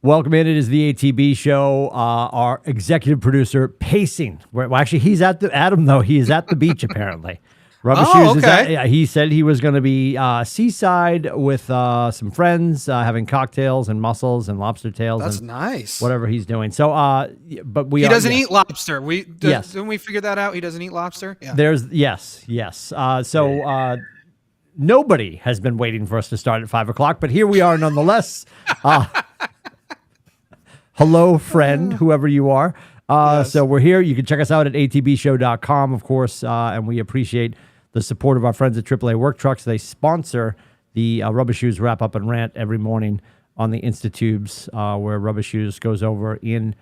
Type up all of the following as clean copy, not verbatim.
Welcome in. It is the ATB show. Our executive producer pacing. Well, actually, he's at the Adam though. He is at the beach apparently. Rubber Shoes okay. is he said he was going to be seaside with some friends, having cocktails and mussels and lobster tails. That's and nice. Whatever he's doing. So, but he doesn't eat lobster. Yes. Didn't we figure that out? He doesn't eat lobster. Yeah. There's yes. Nobody has been waiting for us to start at 5:00, but here we are nonetheless. Hello, friend, whoever you are. Yes. So we're here. You can check us out at atbshow.com, of course, and we appreciate the support of our friends at AAA Work Trucks. They sponsor the Rubber Shoes Wrap Up and Rant every morning on the Insta-Tubes, where Rubber Shoes goes over in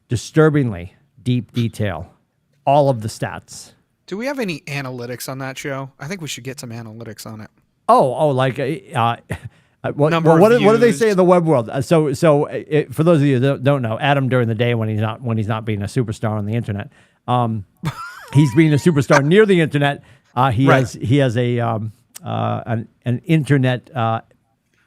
disturbingly deep detail all of the stats. Do we have any analytics on that show? I think we should get some analytics on it. What do they say in the web world? So for those of you that don't know, Adam during the day when he's not being a superstar on the internet, he's being a superstar near the internet. He has an internet.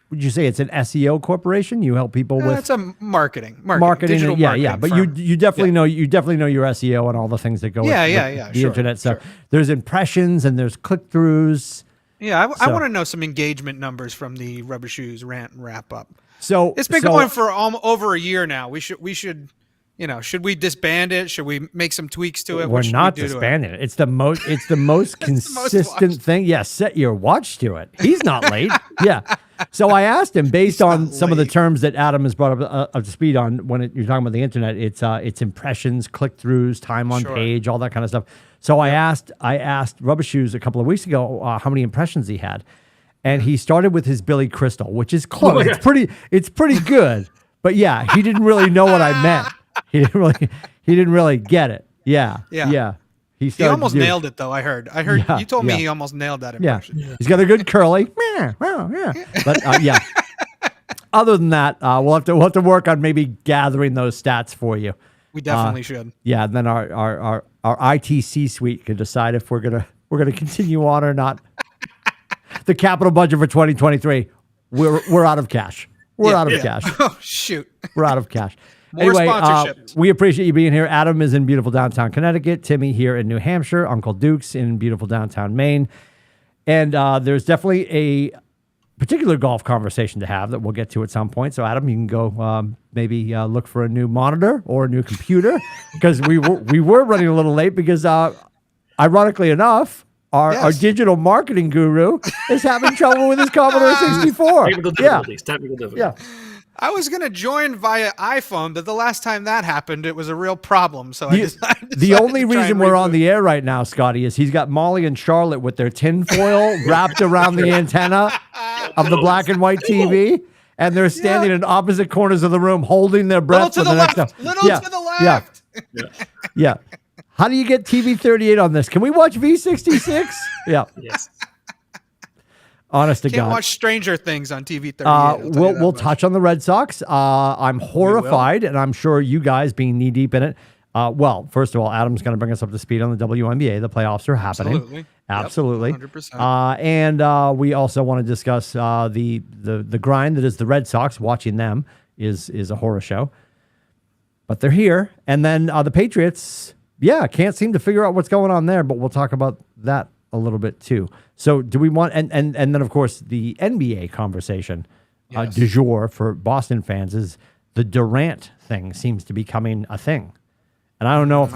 Would you say it's an SEO corporation? You help people with it's a marketing, digital digital marketing. Yeah. But you definitely know your SEO and all the things that go with the internet. So there's impressions and there's click throughs. Yeah, I want to know some engagement numbers from the Rubber Shoes Rant and Wrap Up. So it's been going for over a year now. We should, should we disband it? Should we make some tweaks to it? We're not disbanding it. It's the most consistent thing. Yeah, set your watch to it. He's not late. Yeah. So I asked him based on some of the terms that Adam has brought up to speed on when you're talking about the internet. It's impressions, click throughs, time on page, all that kind of stuff. So I asked Rubber Shoes a couple of weeks ago how many impressions he had, and he started with his Billy Crystal, which is close. Oh, yeah. It's pretty good, but yeah, he didn't really know what I meant. He didn't really get it. Yeah. He almost nailed it though. I heard. You told me he almost nailed that impression. Yeah. He's got a good curly. Yeah. But yeah. Other than that, we'll have to work on maybe gathering those stats for you. We definitely should. Yeah, and then our ITC suite can decide if we're gonna continue on or not. The capital budget for 2023, we're out of cash. We're out of cash. Oh shoot, we're out of cash. More sponsorships. We appreciate you being here. Adam is in beautiful downtown Connecticut. Timmy here in New Hampshire. Uncle Duke's in beautiful downtown Maine. And there's definitely a particular golf conversation to have that we'll get to at some point. So Adam, you can go maybe look for a new monitor or a new computer because we were running a little late because ironically enough, our digital marketing guru is having trouble with his Commodore 64. Technical difficulties. Yeah. I was going to join via iPhone, but the last time that happened, it was a real problem. So I decided the only reason we're on the air right now, Scotty, is he's got Molly and Charlotte with their tinfoil wrapped around the antenna of the black and white TV, and they're standing in opposite corners of the room holding their breath. Little to the left. Yeah. How do you get TV 38 on this? Can we watch V66? Yeah. Yes. Honest to God. Can't watch Stranger Things on TV 38. We'll touch on the Red Sox. I'm horrified, and I'm sure you guys being knee deep in it. Well, first of all, Adam's going to bring us up to speed on the WNBA. The playoffs are happening. Absolutely. Yep, 100%. And we also want to discuss the grind that is the Red Sox. Watching them is a horror show. But they're here. And then the Patriots, can't seem to figure out what's going on there, but we'll talk about that a little bit too. So do we want, and then of course the NBA conversation du jour for Boston fans is the Durant thing seems to be becoming a thing. And I don't know if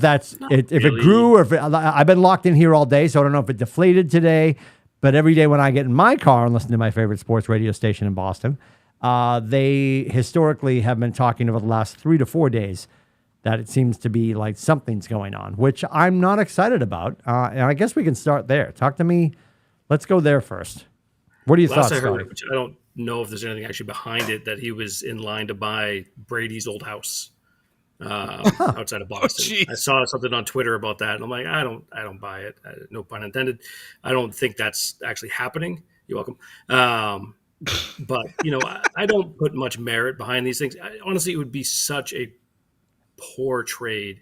it grew or if I've been locked in here all day, so I don't know if it deflated today, but every day when I get in my car and listen to my favorite sports radio station in Boston, they historically have been talking over the last 3 to 4 days that it seems to be like something's going on, which I'm not excited about. And I guess we can start there. Talk to me. Let's go there first. What are your thoughts, Scotty? Which I don't know if there's anything actually behind it, that he was in line to buy Brady's old house outside of Boston. I saw something on Twitter about that, and I'm like, I don't buy it. No pun intended. I don't think that's actually happening. You're welcome. But I don't put much merit behind these things. Honestly, it would be such a poor trade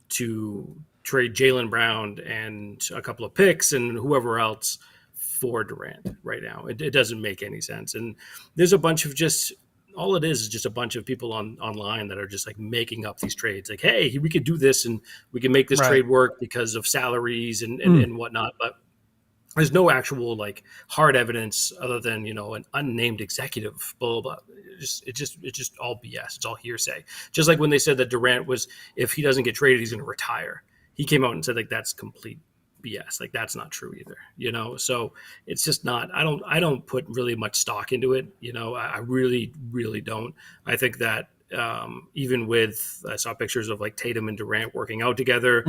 to trade Jaylen Brown and a couple of picks and whoever else for Durant right now. It doesn't make any sense. And there's a bunch of just all it is just a bunch of people online that are just like making up these trades. Like, hey, we could do this and we can make this trade work because of salaries and whatnot. But there's no actual like hard evidence other than, an unnamed executive, blah, blah, blah. It's just all BS. It's all hearsay. Just like when they said that Durant if he doesn't get traded, he's going to retire. He came out and said like, that's complete BS. Like that's not true either, so it's just not, I don't put really much stock into it. I really, really don't. I think that even I saw pictures of like Tatum and Durant working out together,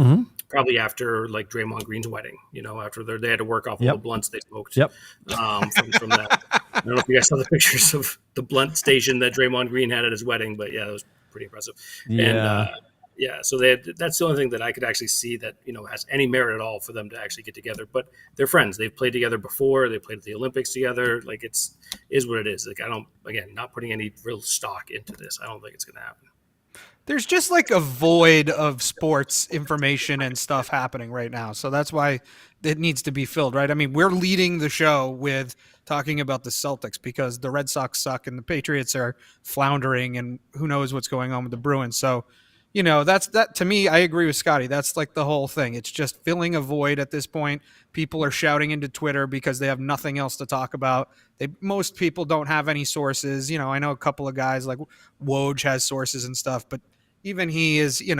probably after like Draymond Green's wedding, after they had to work off all the blunts they smoked from that. I don't know if you guys saw the pictures of the blunt station that Draymond Green had at his wedding, but yeah, that was pretty impressive. Yeah. And so that's the only thing that I could actually see that, has any merit at all for them to actually get together. But they're friends. They've played together before. They played at the Olympics together. Like is what it is. Like not putting any real stock into this. I don't think it's going to happen. There's just like a void of sports information and stuff happening right now. So that's why it needs to be filled, right? I mean, we're leading the show with talking about the Celtics because the Red Sox suck and the Patriots are floundering and who knows what's going on with the Bruins. So, that's that to me. I agree with Scotty. That's like the whole thing. It's just filling a void at this point. People are shouting into Twitter because they have nothing else to talk about. Most people don't have any sources. I know a couple of guys like Woj has sources and stuff, but even he is, he's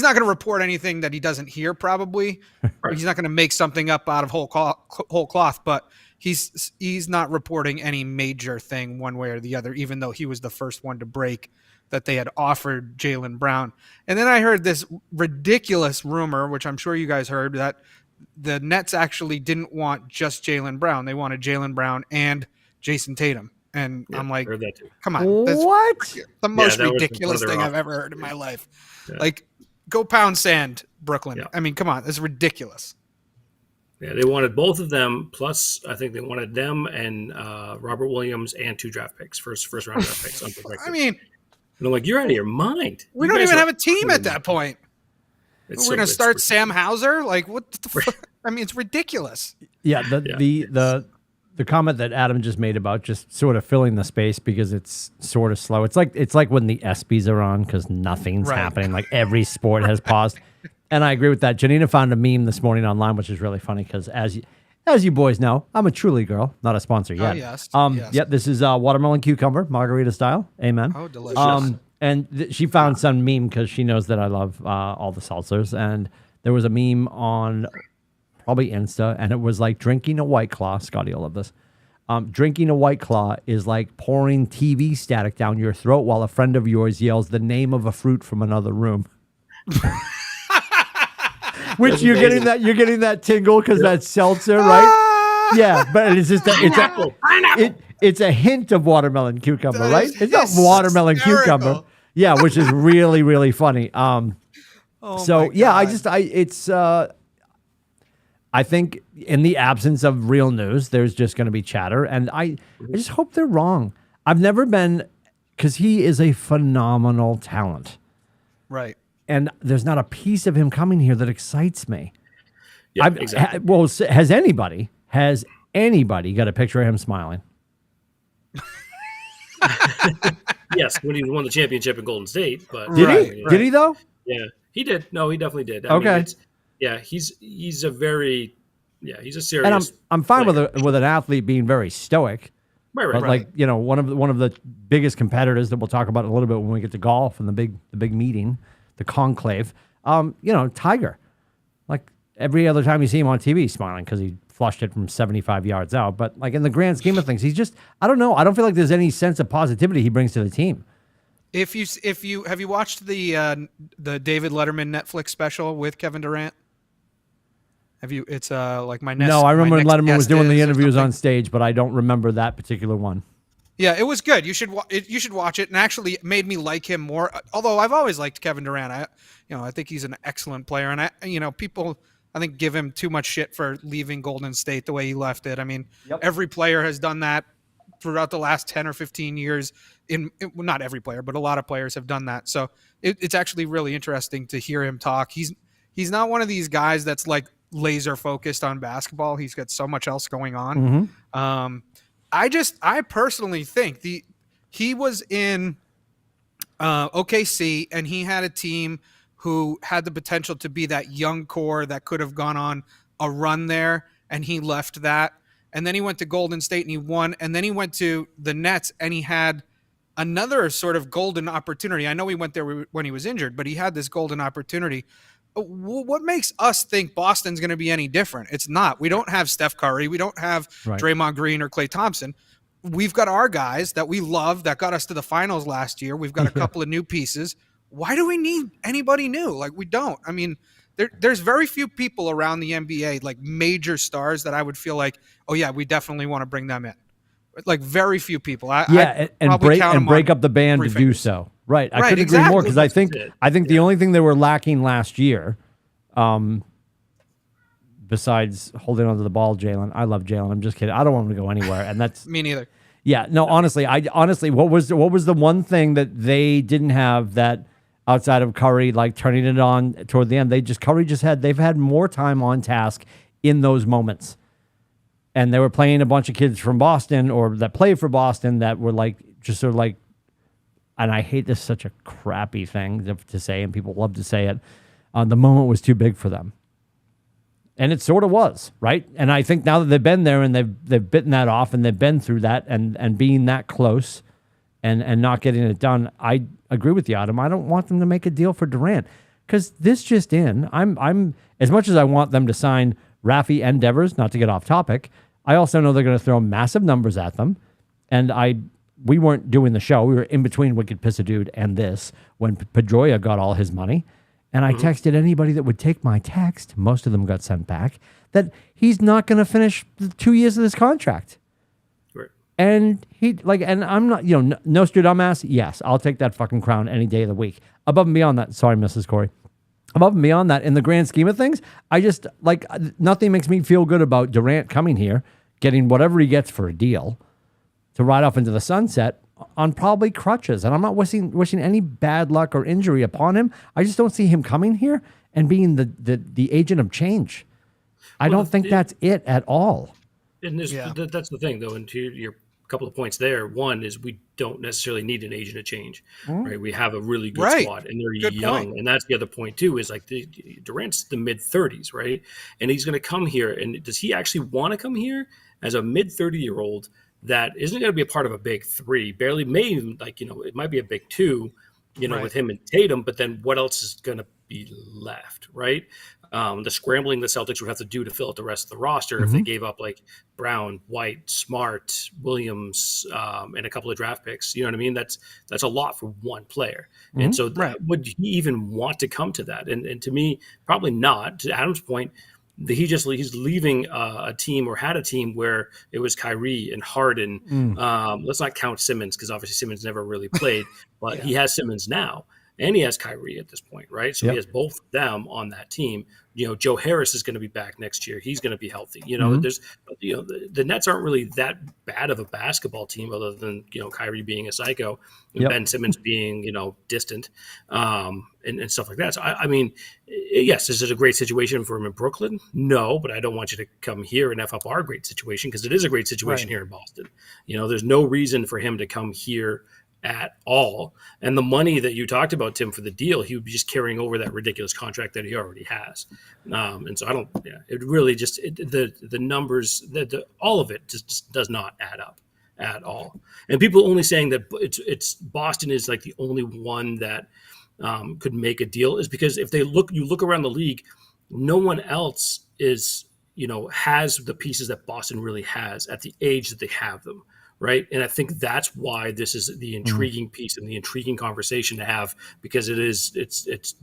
not going to report anything that he doesn't hear probably. Right. He's not going to make something up out of whole cloth, but he's not reporting any major thing one way or the other, even though he was the first one to break that they had offered Jaylen Brown. And then I heard this ridiculous rumor, which I'm sure you guys heard, that the Nets actually didn't want just Jaylen Brown. They wanted Jaylen Brown and Jason Tatum. And I'm like, come on. That's what? The most ridiculous thing I've ever heard in my life. Yeah. Like, go pound sand, Brooklyn. Yeah. I mean, come on. It's ridiculous. Yeah, they wanted both of them. Plus, I think they wanted them and Robert Williams and 2 draft picks, first round draft picks. I mean, and I'm like, you're out of your mind. We don't even have a team at that point. We're going to start Sam Hauser? Like, what the fuck? I mean, it's ridiculous. Yeah, the comment that Adam just made about just sort of filling the space because it's sort of slow. It's like when the ESPYs are on because nothing's happening. Like every sport has paused. And I agree with that. Janina found a meme this morning online, which is really funny because as you boys know, I'm a Truly girl, not a sponsor yet. Oh, yes. Yep, this is watermelon cucumber, margarita style. Amen. Oh, delicious. And she found some meme because she knows that I love all the seltzers. And there was a meme on probably Insta, and it was like drinking a White Claw. Scotty will love this. Drinking a White Claw is like pouring TV static down your throat while a friend of yours yells the name of a fruit from another room. Which you're getting that tingle because that's seltzer, right? Yeah, but it's just it's a hint of watermelon cucumber, right? It's not watermelon cucumber. Yeah, which is really, really funny. I think in the absence of real news, there's just going to be chatter, and I just hope they're wrong. I've never been, because he is a phenomenal talent, right? And there's not a piece of him coming here that excites me. Yeah, exactly. Has anybody got a picture of him smiling? Yes, when he won the championship in Golden State, but did he? Did he though? Yeah, he did. No, he definitely did. He's a very he's a serious. And I'm fine with an athlete being very stoic. Right. But like one of the biggest competitors that we'll talk about in a little bit when we get to golf and the big meeting, the conclave. Tiger. Like every other time you see him on TV, he's smiling because he flushed it from 75 yards out. But like in the grand scheme of things, he's just, I don't know. I don't feel like there's any sense of positivity he brings to the team. If you have you watched the David Letterman Netflix special with Kevin Durant? Have you? It's like my next. No, I remember when Letterman was doing the interviews on stage, but I don't remember that particular one. Yeah, it was good. You should watch it, and actually it made me like him more. Although I've always liked Kevin Durant. I think he's an excellent player, and people I think give him too much shit for leaving Golden State the way he left it. I mean, Every player has done that throughout the last 10 or 15 years. Not every player, but a lot of players have done that. So it's actually really interesting to hear him talk. He's not one of these guys that's like laser focused on basketball. He's got so much else going on. Mm-hmm. I personally think he was in OKC, and he had a team who had the potential to be that young core that could have gone on a run there, and he left that. And then he went to Golden State and he won. And then he went to the Nets and he had another sort of golden opportunity. I know he went there when he was injured, but he had this golden opportunity. What makes us think Boston's going to be any different? It's not. We don't have Steph Curry. We don't have Draymond Green or Klay Thompson. We've got our guys that we love that got us to the finals last year. We've got a couple of new pieces. Why do we need anybody new? Like, we don't. I mean, there's very few people around the NBA, like major stars, that I would feel like, oh yeah, we definitely want to bring them in. Like, very few people. And break up the band to do so. Right. I couldn't agree more, because I think the only thing they were lacking last year, besides holding onto the ball, Jalen. I love Jalen. I'm just kidding. I don't want him to go anywhere, and that's me neither. Yeah. No. Honestly, what was the one thing that they didn't have that? Outside of Curry, like turning it on toward the end, they've had more time on task in those moments. And they were playing a bunch of kids from Boston or that played for Boston that were like, just sort of like, and I hate this, such a crappy thing to say, and people love to say it. The moment was too big for them. And it sort of was, right? And I think now that they've been there and they've bitten that off and they've been through that and being that close and not getting it done, I agree with you, Adam. I don't want them to make a deal for Durant, because this just in. I'm as much as I want them to sign Rafi and Devers, not to get off topic, I also know they're going to throw massive numbers at them. And we weren't doing the show. We were in between Wicked Piss a Dude and this when Pedroia got all his money. And I texted anybody that would take my text, most of them got sent back, that he's not going to finish the 2 years of this contract. And and I'm not, Nostradamus, yes, I'll take that fucking crown any day of the week. Above and beyond that, sorry, Mrs. Corey. Above and beyond that, in the grand scheme of things, I just, nothing makes me feel good about Durant coming here, getting whatever he gets for a deal, to ride off into the sunset on probably crutches. And I'm not wishing any bad luck or injury upon him. I just don't see him coming here and being the agent of change. I don't think that's it at all. And that's the thing, though, and to your couple of points there. One is we don't necessarily need an agent of change, right? We have a really good squad, and they're young. And that's the other point too, is like Durant's the mid-30s, right? And he's going to come here, and does he actually want to come here as a mid-30-year-old that isn't going to be a part of a big three, barely, maybe it might be a big two, with him and Tatum, but then what else is going to be left, right? The scrambling the Celtics would have to do to fill out the rest of the roster if they gave up like Brown, White, Smart, Williams, and a couple of draft picks. You know what I mean? That's a lot for one player. And so would he even want to come to that? And to me, probably not. To Adam's point, he's leaving a team, or had a team, where it was Kyrie and Harden. Let's not count Simmons, because obviously Simmons never really played, but he has Simmons now. And he has Kyrie at this point, right? So he has both of them on that team. Joe Harris is going to be back next year. He's going to be healthy. There's, the Nets aren't really that bad of a basketball team, other than, Kyrie being a psycho and Ben Simmons being, distant, and stuff like that. So, I mean, yes, is it a great situation for him in Brooklyn? No, but I don't want you to come here and F up our great situation, because it is a great situation here in Boston. There's no reason for him to come here at all. And the money that you talked about, Tim, for the deal, he would be just carrying over that ridiculous contract that he already has. And so it really just, the numbers, all of it just does not add up at all. And people only saying that it's Boston is like the only one that could make a deal, is because if you look around the league, no one else is, has the pieces that Boston really has at the age that they have them. Right. And I think that's why this is the intriguing piece and the intriguing conversation to have, because it's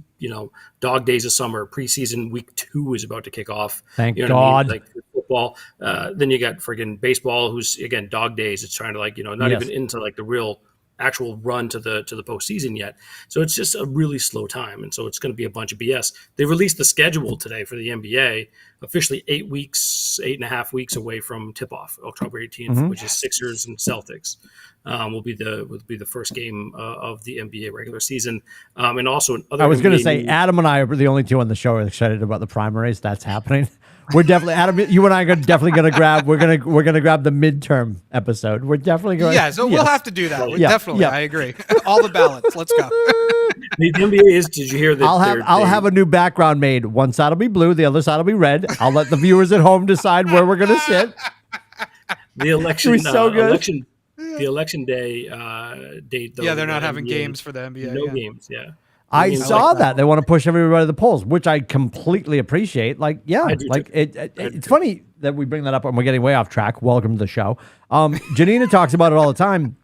dog days of summer. Preseason week 2 is about to kick off. Thank God. Like football. Then you got friggin' baseball, who's, again, dog days. It's trying to not even into like the real actual run to the postseason yet. So it's just a really slow time. And so it's going to be a bunch of BS. They released the schedule today for the NBA, officially 8.5 weeks away from tip-off, October 18th, which is Sixers and Celtics. Will be the first game of the NBA regular season. And also, I was going to say, Adam and I are the only two on the show are excited about the primaries. That's happening. We're definitely Adam. You and I are definitely gonna grab. We're gonna grab the midterm episode. We're definitely going. Yeah, so we'll have to do that. Yeah, Definitely, yeah. I agree. All the ballots. Let's go. The NBA is. Did you hear that? I'll have a new background made. One side will be blue, the other side will be red. I'll let the viewers at home decide where we're gonna sit. The election. So good. The election day date. Though, Yeah, they're not having NBA, games for the NBA. No yeah. games. Yeah. I saw that. They want to push everybody to the polls, which I completely appreciate. Like, yeah, I do like too. it's funny that we bring that up and we're getting way off track. Welcome to the show. Janina talks about it all the time.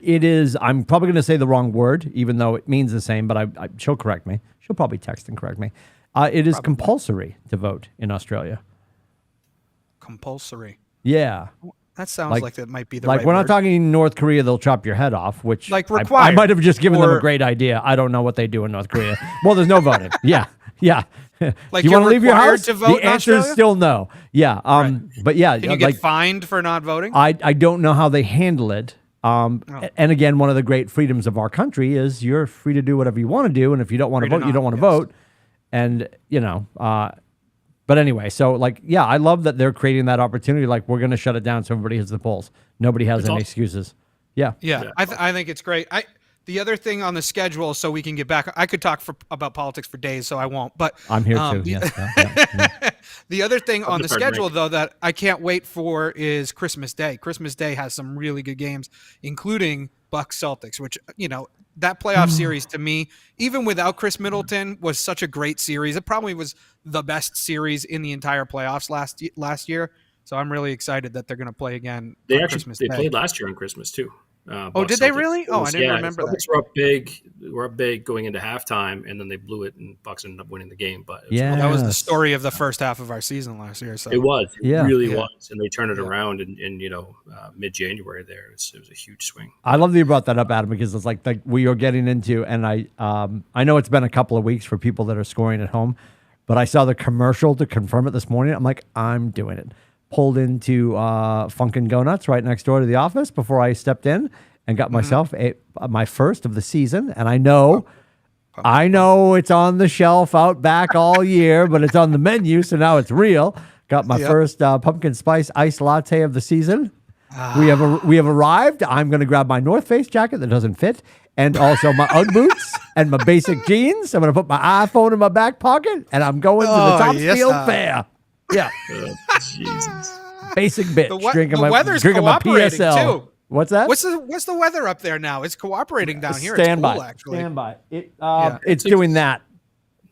It is, I'm probably going to say the wrong word, even though it means the same, but she'll correct me. She'll probably text and correct me. It is compulsory to vote in Australia. Compulsory. Yeah. That sounds like that might be the like right we're not word. talking North Korea, they'll chop your head off, which Like I required, might have just given them a or- great idea. I don't know what they do in North Korea. Well, there's no voting. Yeah. Yeah. Like do you you're want to leave your required house? to vote The in answer is Australia? still no. Yeah. But yeah, Can you get fined for not voting? I don't know how they handle it. And again, one of the great freedoms of our country is you're free to do whatever you want to do, and if you don't want to vote, you don't want to vote. And but anyway, so like, yeah, I love that they're creating that opportunity. Like, we're going to shut it down so everybody hits the polls. Nobody has any excuses. Yeah. Yeah, I think it's great. The other thing on the schedule, so we can get back. I could talk about politics for days, so I won't. But I'm here too. Yeah. The other thing on the schedule, though, that I can't wait for is Christmas Day. Christmas Day has some really good games, including Bucks Celtics, which that playoff series to me, even without Chris Middleton, was such a great series. It probably was the best series in the entire playoffs last year. So I'm really excited that they're going to play again. They on Christmas they Day. played last year on Christmas too. Did they really? Oh, I didn't remember that. Celtics were up big. Were up big going into halftime, and then they blew it, and Bucks ended up winning the game. But That was the story of the first half of our season last year. So it was, Yeah. really was, and they turned it around in mid-January. There, it was a huge swing. I love that you brought that up, Adam, because it's like we are getting into, and I know it's been a couple of weeks for people that are scoring at home, but I saw the commercial to confirm it this morning. I'm like, I'm doing it. Pulled into Funkin' Go Nuts right next door to the office before I stepped in and got myself my first of the season. And I know it's on the shelf out back all year, but it's on the menu, so now it's real. Got my first pumpkin spice iced latte of the season. We have arrived. I'm going to grab my North Face jacket that doesn't fit, and also my Ugg boots and my basic jeans. I'm going to put my iPhone in my back pocket, and I'm going to the Topsfield Fair. Yeah. Jesus. Basic bitch. Drinking the my weather's cooperating PSL. too. What's that? What's the weather up there now? It's cooperating down here. Stand it's by. cool, actually. Stand by. It's doing that.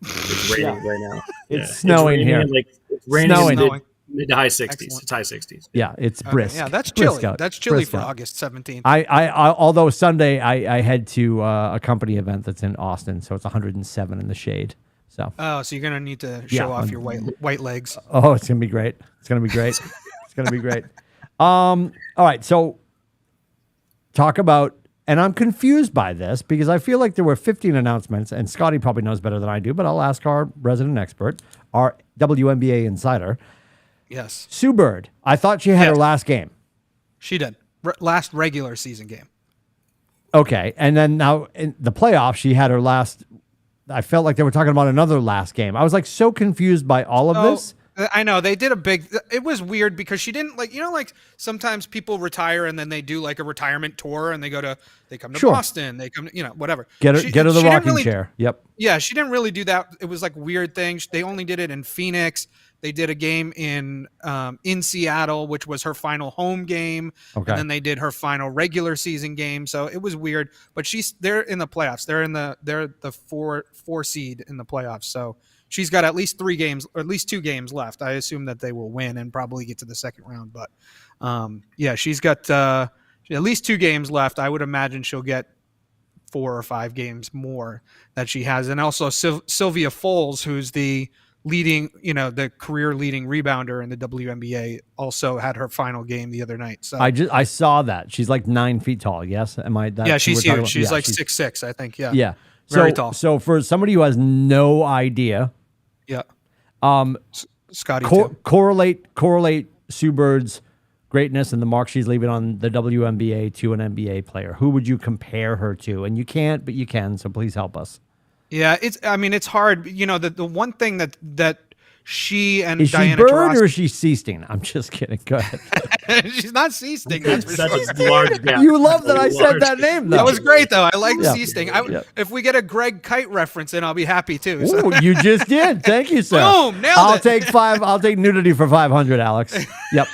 It's raining right now. It's snowing here. It's raining Snowing. in mid to high 60s. Excellent. It's high 60s. Yeah, it's brisk. Yeah, that's Brisk chilly. out. That's chilly Brisk for out. August 17th. I although Sunday I head to a company event that's in Austin, so it's 107 in the shade. So So you're gonna need to show off your white legs. oh, it's gonna be great. It's gonna be great. It's gonna be great. All right, so talk about, and I'm confused by this because I feel like there were 15 announcements, and Scotty probably knows better than I do, but I'll ask our resident expert, our WNBA insider, Yes, Sue Bird. I thought she had her Yes. last game. she did. Last regular season game. Okay, and then now in the playoffs, she had her last. I felt like they were talking about another last game. I was like so confused by all of this. I know they did a big. It was weird because she didn't like sometimes people retire and then they do like a retirement tour and they come to Sure. Boston, they come whatever. Get her She the didn't rocking really- chair. Yep. Yeah, she didn't really do that. It was like weird things. They only did it in Phoenix. They did a game in Seattle, which was her final home game, Okay. and then they did her final regular season game. So it was weird. But they're in the playoffs. They're the four seed in the playoffs. So she's got at least 3 games, or at least 2 games left. I assume that they will win and probably get to the second round. But she's got at least 2 games left. I would imagine she'll get 4 or 5 games more that she has. And also Sylvia Foles, who's the leading, the career leading rebounder in the WNBA, also had her final game the other night. So I saw that. She's like 9 feet tall. Yes. Am I that? yeah, she's we're talking huge. about- She's 6'6", I think. Yeah. Yeah. Very tall. So for somebody who has no idea, Yeah. Scotty too. correlate Sue Bird's greatness and the mark she's leaving on the WNBA to an NBA player. Who would you compare her to? And you can't, but you can. So please help us. Yeah, it's hard. The one thing that she and Is she Diana Bird Taurasi. or is she Seasting? I'm just kidding. Go ahead. She's not Seasting. That's for sure. That's a large gap. You love that I That's a said large that gap. name, though. That was great, though. I like Yeah. Seasting. Yeah. If we get a Greg Kite reference in, I'll be happy too. So. Ooh, you just did. Thank you, sir. Boom, nailed I'll it. take 5. I'll take nudity for 500, Alex. Yep.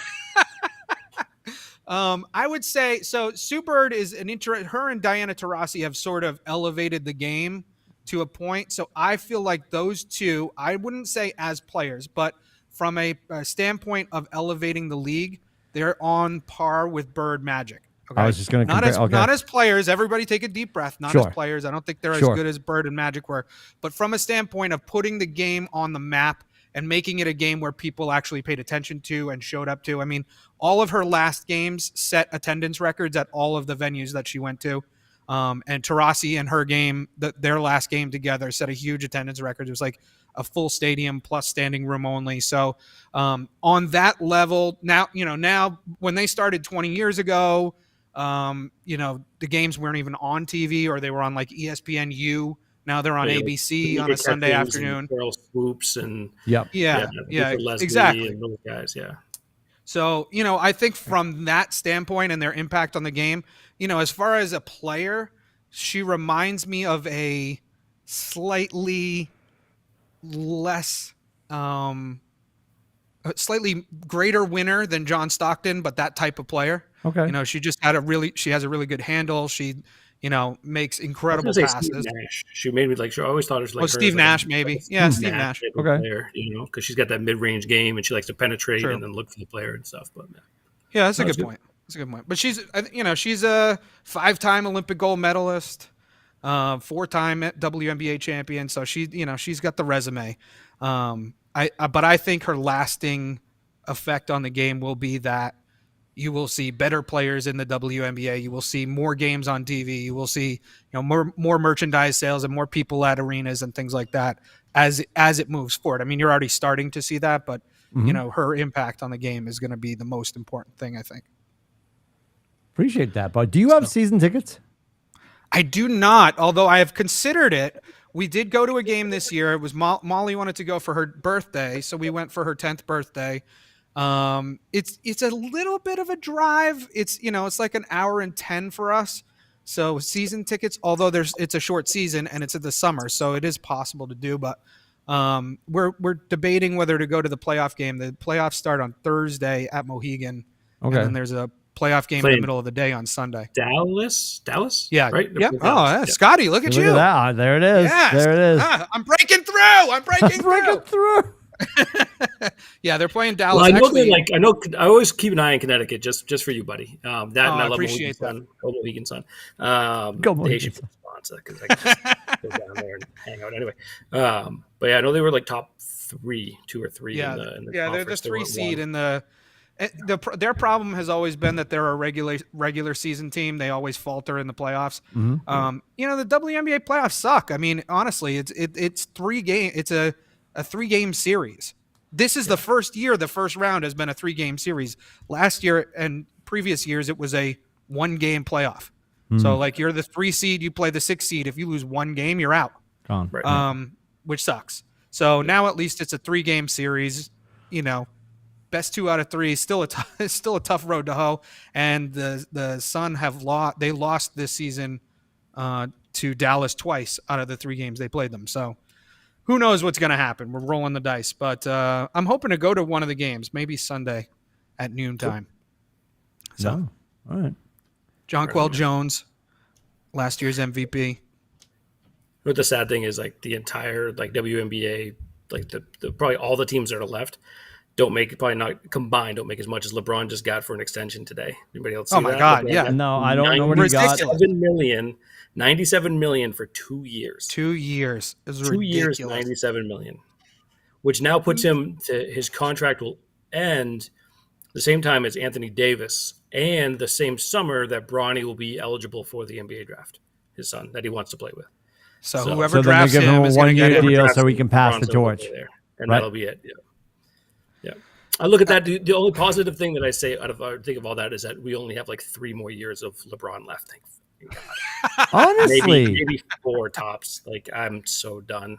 I would say so. Sue Bird is her and Diana Taurasi have sort of elevated the game to a point. So I feel like those two, I wouldn't say as players, but from a standpoint of elevating the league, they're on par with Bird Magic. Okay? I was just going to compare. Not as players. Everybody take a deep breath. Not Sure. as players. I don't think they're Sure. as good as Bird and Magic were. But from a standpoint of putting the game on the map and making it a game where people actually paid attention to and showed up to. I mean, all of her last games set attendance records at all of the venues that she went to. And Taurasi and her game, their last game together, set a huge attendance record. It was like a full stadium plus standing room only. So on that level, now when they started 20 years ago, the games weren't even on TV, or they were on like ESPNU. Now they're on ABC on a Sunday afternoon. Girl Swoops and Yep. Yeah, exactly. And those guys, yeah. So, I think from that standpoint and their impact on the game, as far as a player, she reminds me of a slightly less, slightly greater winner than John Stockton, but that type of player. Okay. She just she has a really good handle. She, makes incredible passes. Steve Nash. She made me I always thought it was like Steve Nash, maybe. Yeah, Steve Nash. Okay. Player, because she's got that mid-range game and she likes to penetrate and then look for the player and stuff. But yeah, that's a good point. That's a good point. But she's a 5-time Olympic gold medalist, 4-time WNBA champion. So she's got the resume. But I think her lasting effect on the game will be that you will see better players in the WNBA. You will see more games on TV. You will see more merchandise sales and more people at arenas and things like that as it moves forward. I mean, you're already starting to see that, but her impact on the game is going to be the most important thing, I think. Appreciate that, bud. Do you have season tickets? I do not, although I have considered it. We did go to a game this year. It was Molly wanted to go for her birthday, so we went for her 10th birthday. It's a little bit of a drive. It's like an hour and 10 for us. So season tickets, although it's a short season and it's in the summer, so it is possible to do. But we're debating whether to go to the playoff game. The playoffs start on Thursday at Mohegan, and then there's a playoff game in the middle of the day on Sunday. Dallas, yeah, right? Yeah. Oh, yeah. Scotty, look at you. Look at that. There it is. Yes. There it is. I'm breaking through. Yeah, they're playing Dallas. Well, I know actually, I always keep an eye on Connecticut just for you, buddy. And I love appreciate Mohegan Sun. Go Mohegan they should sponsor because I can go down there and hang out anyway. But yeah, I know they were like top 3, 2 or 3. Yeah, in the they're the conference. 3 seed in the. Their problem has always been that they're a regular season team. They always falter in the playoffs. Mm-hmm. The WNBA playoffs suck. I mean, honestly, it's 3 game. It's a 3-game series. This is the first year the first round has been a 3-game series. Last year and previous years it was a 1-game playoff. So like you're the 3 seed, you play the 6 seed. If you lose 1 game, you're out. Gone. Right. Which sucks. So now at least it's a 3-game series. Best 2 out of 3 is still a tough road to hoe. And the Sun they lost this season to Dallas twice out of the 3 games they played them. So who knows what's going to happen? We're rolling the dice, but I'm hoping to go to one of the games, maybe Sunday at noontime. So, all right. Jonquel Jones, last year's MVP. But the sad thing is, like the entire WNBA, like the probably all the teams that are left don't make as much as LeBron just got for an extension today. Anybody else? Oh my God, yeah. No, I don't know what he got. $97 million for 2 years. 2 years. It was 2 ridiculous. years, $97 million, which now puts him to his contract will end the same time as Anthony Davis and the same summer that Bronny will be eligible for the NBA draft, his son that he wants to play with. So whoever then they drafts give him him a is going to get 1-year him. deal so he can pass the Bronson will torch. go there, and Right. that'll be it. Yeah. I look at that. The only positive thing that I say think of all that is that we only have like 3 more years of LeBron left. Thank God. Honestly. Maybe 4 tops. Like I'm so done.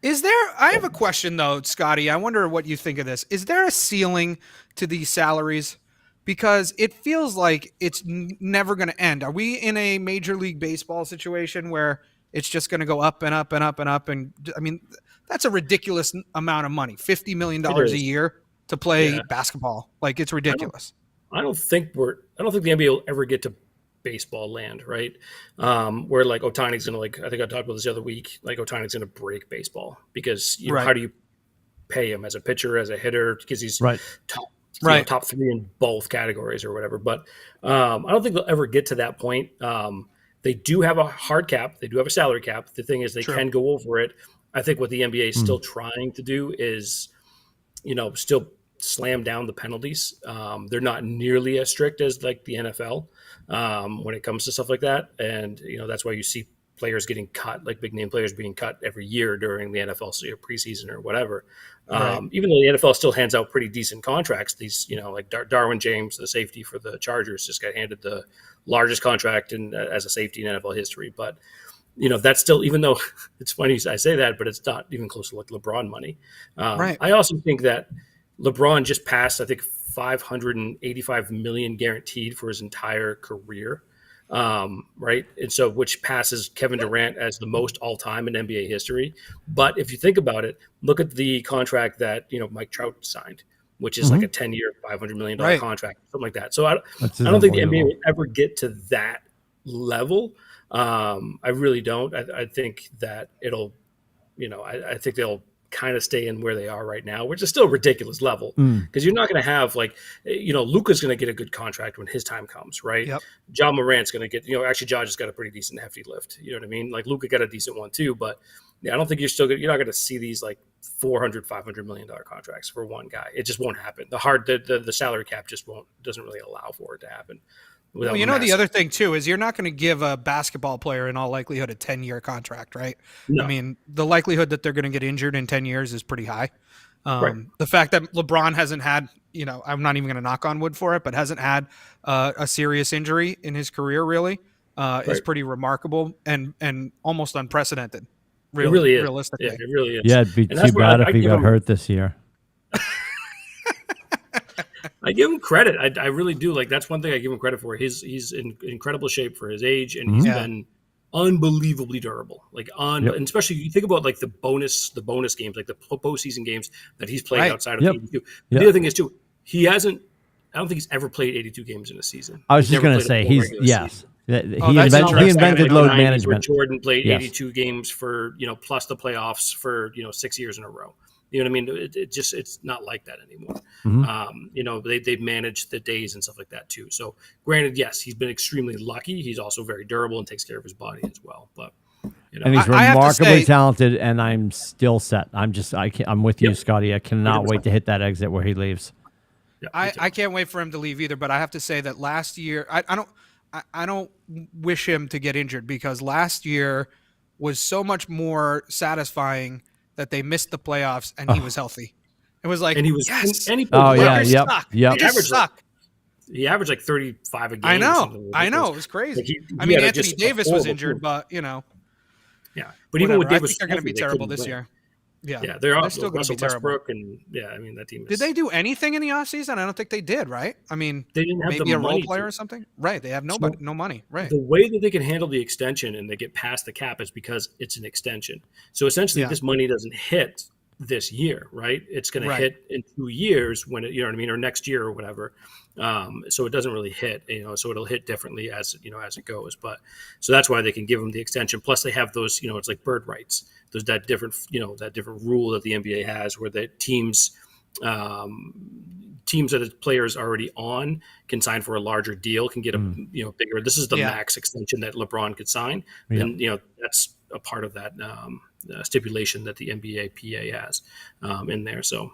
I have a question though, Scotty. I wonder what you think of this. Is there a ceiling to these salaries? Because it feels like it's never going to end. Are we in a Major League Baseball situation where it's just going to go up and up and up and up? And I mean, that's a ridiculous amount of money, $50 million a year to play basketball. Like, it's ridiculous. I don't think the NBA will ever get to baseball land, right? Where like Ohtani's gonna, like, I think I talked about this the other week, like Ohtani's gonna break baseball because how do you pay him as a pitcher, as a hitter, because he's top 3 in both categories or whatever. But I don't think they'll ever get to that point. They do have a hard cap. They do have a salary cap. The thing is they can go over it. I think what the NBA is still trying to do is, still slam down the penalties. They're not nearly as strict as like the NFL when it comes to stuff like that. And, that's why you see players getting cut, like big name players being cut every year during the NFL preseason or whatever. Even though the NFL still hands out pretty decent contracts, these, like Darwin James, the safety for the Chargers, just got handed the largest contract as a safety in NFL history. But, that's still, even though it's funny I say that, but it's not even close to like LeBron money. I also think that LeBron just passed, I think, $585 million guaranteed for his entire career. Right. And so, which passes Kevin Durant as the most all time in NBA history. But if you think about it, look at the contract that, Mike Trout signed, which is like a 10-year, $500 million contract, something like that. So I don't think the NBA will ever get to that level. I really don't. I think that it'll, I think they'll kind of stay in where they are right now, which is still a ridiculous level because you're not going to have like, Luka's going to get a good contract when his time comes, right? Yep. Ja Morant's going to get, actually Ja just got a pretty decent hefty lift. You know what I mean? Like Luka got a decent one too, but I don't think you're not going to see these like $400-500 million contracts for one guy. It just won't happen. The salary cap just doesn't really allow for it to happen. Well, the other thing too is you're not going to give a basketball player in all likelihood a 10-year contract, right? No. I mean, the likelihood that they're going to get injured in 10 years is pretty high. The fact that LeBron hasn't had, I'm not even going to knock on wood for it, but hasn't had a serious injury in his career really is pretty remarkable and almost unprecedented. Really, it really is. Realistically. Yeah, it really is. Yeah, it'd be too bad if he got hurt this year. I give him credit. I really do. Like, that's one thing I give him credit for. He's in incredible shape for his age, and he's been unbelievably durable. Like, and especially you think about like the bonus games, like the postseason games that he's played outside of the 82. The other thing is too, he hasn't. I don't think he's ever played 82 games in a season. I was just going to say he invented load management. Jordan played 82 games for plus the playoffs for 6 years in a row. You know what I mean? It's not like that anymore. They've managed the days and stuff like that too. So granted, yes, he's been extremely lucky. He's also very durable and takes care of his body as well. But and he's remarkably talented, and I'm still set. I'm with you, Scotty. I cannot 100%. Wait to hit that exit where he leaves. Yeah, I can't wait for him to leave either. But I have to say that last year, I don't wish him to get injured because last year was so much more satisfying that they missed the playoffs and he was healthy. It was like, and he was, yes. And he He averaged like 35 a game. I know. It was crazy. Like Anthony Davis was injured, but Yeah. But even with Davis, I think they're going to be terrible this year. Yeah, they're still going to be terrible. And that team. Did they do anything in the offseason? I don't think they did. Right? I mean, they didn't have maybe a role player or something. Right? They have no money. Right? The way that they can handle the extension and they get past the cap is because it's an extension. So essentially, this money doesn't hit this year, right? It's going to hit in 2 years when it, or next year or whatever. So it doesn't really hit, so it'll hit differently as it goes. But so that's why they can give them the extension. Plus they have those, it's like bird rights. There's that different rule that the NBA has where the teams that the players already on can sign for a larger deal, can get a bigger. This is the max extension that LeBron could sign, and that's a part of that stipulation that the NBA PA has in there. So,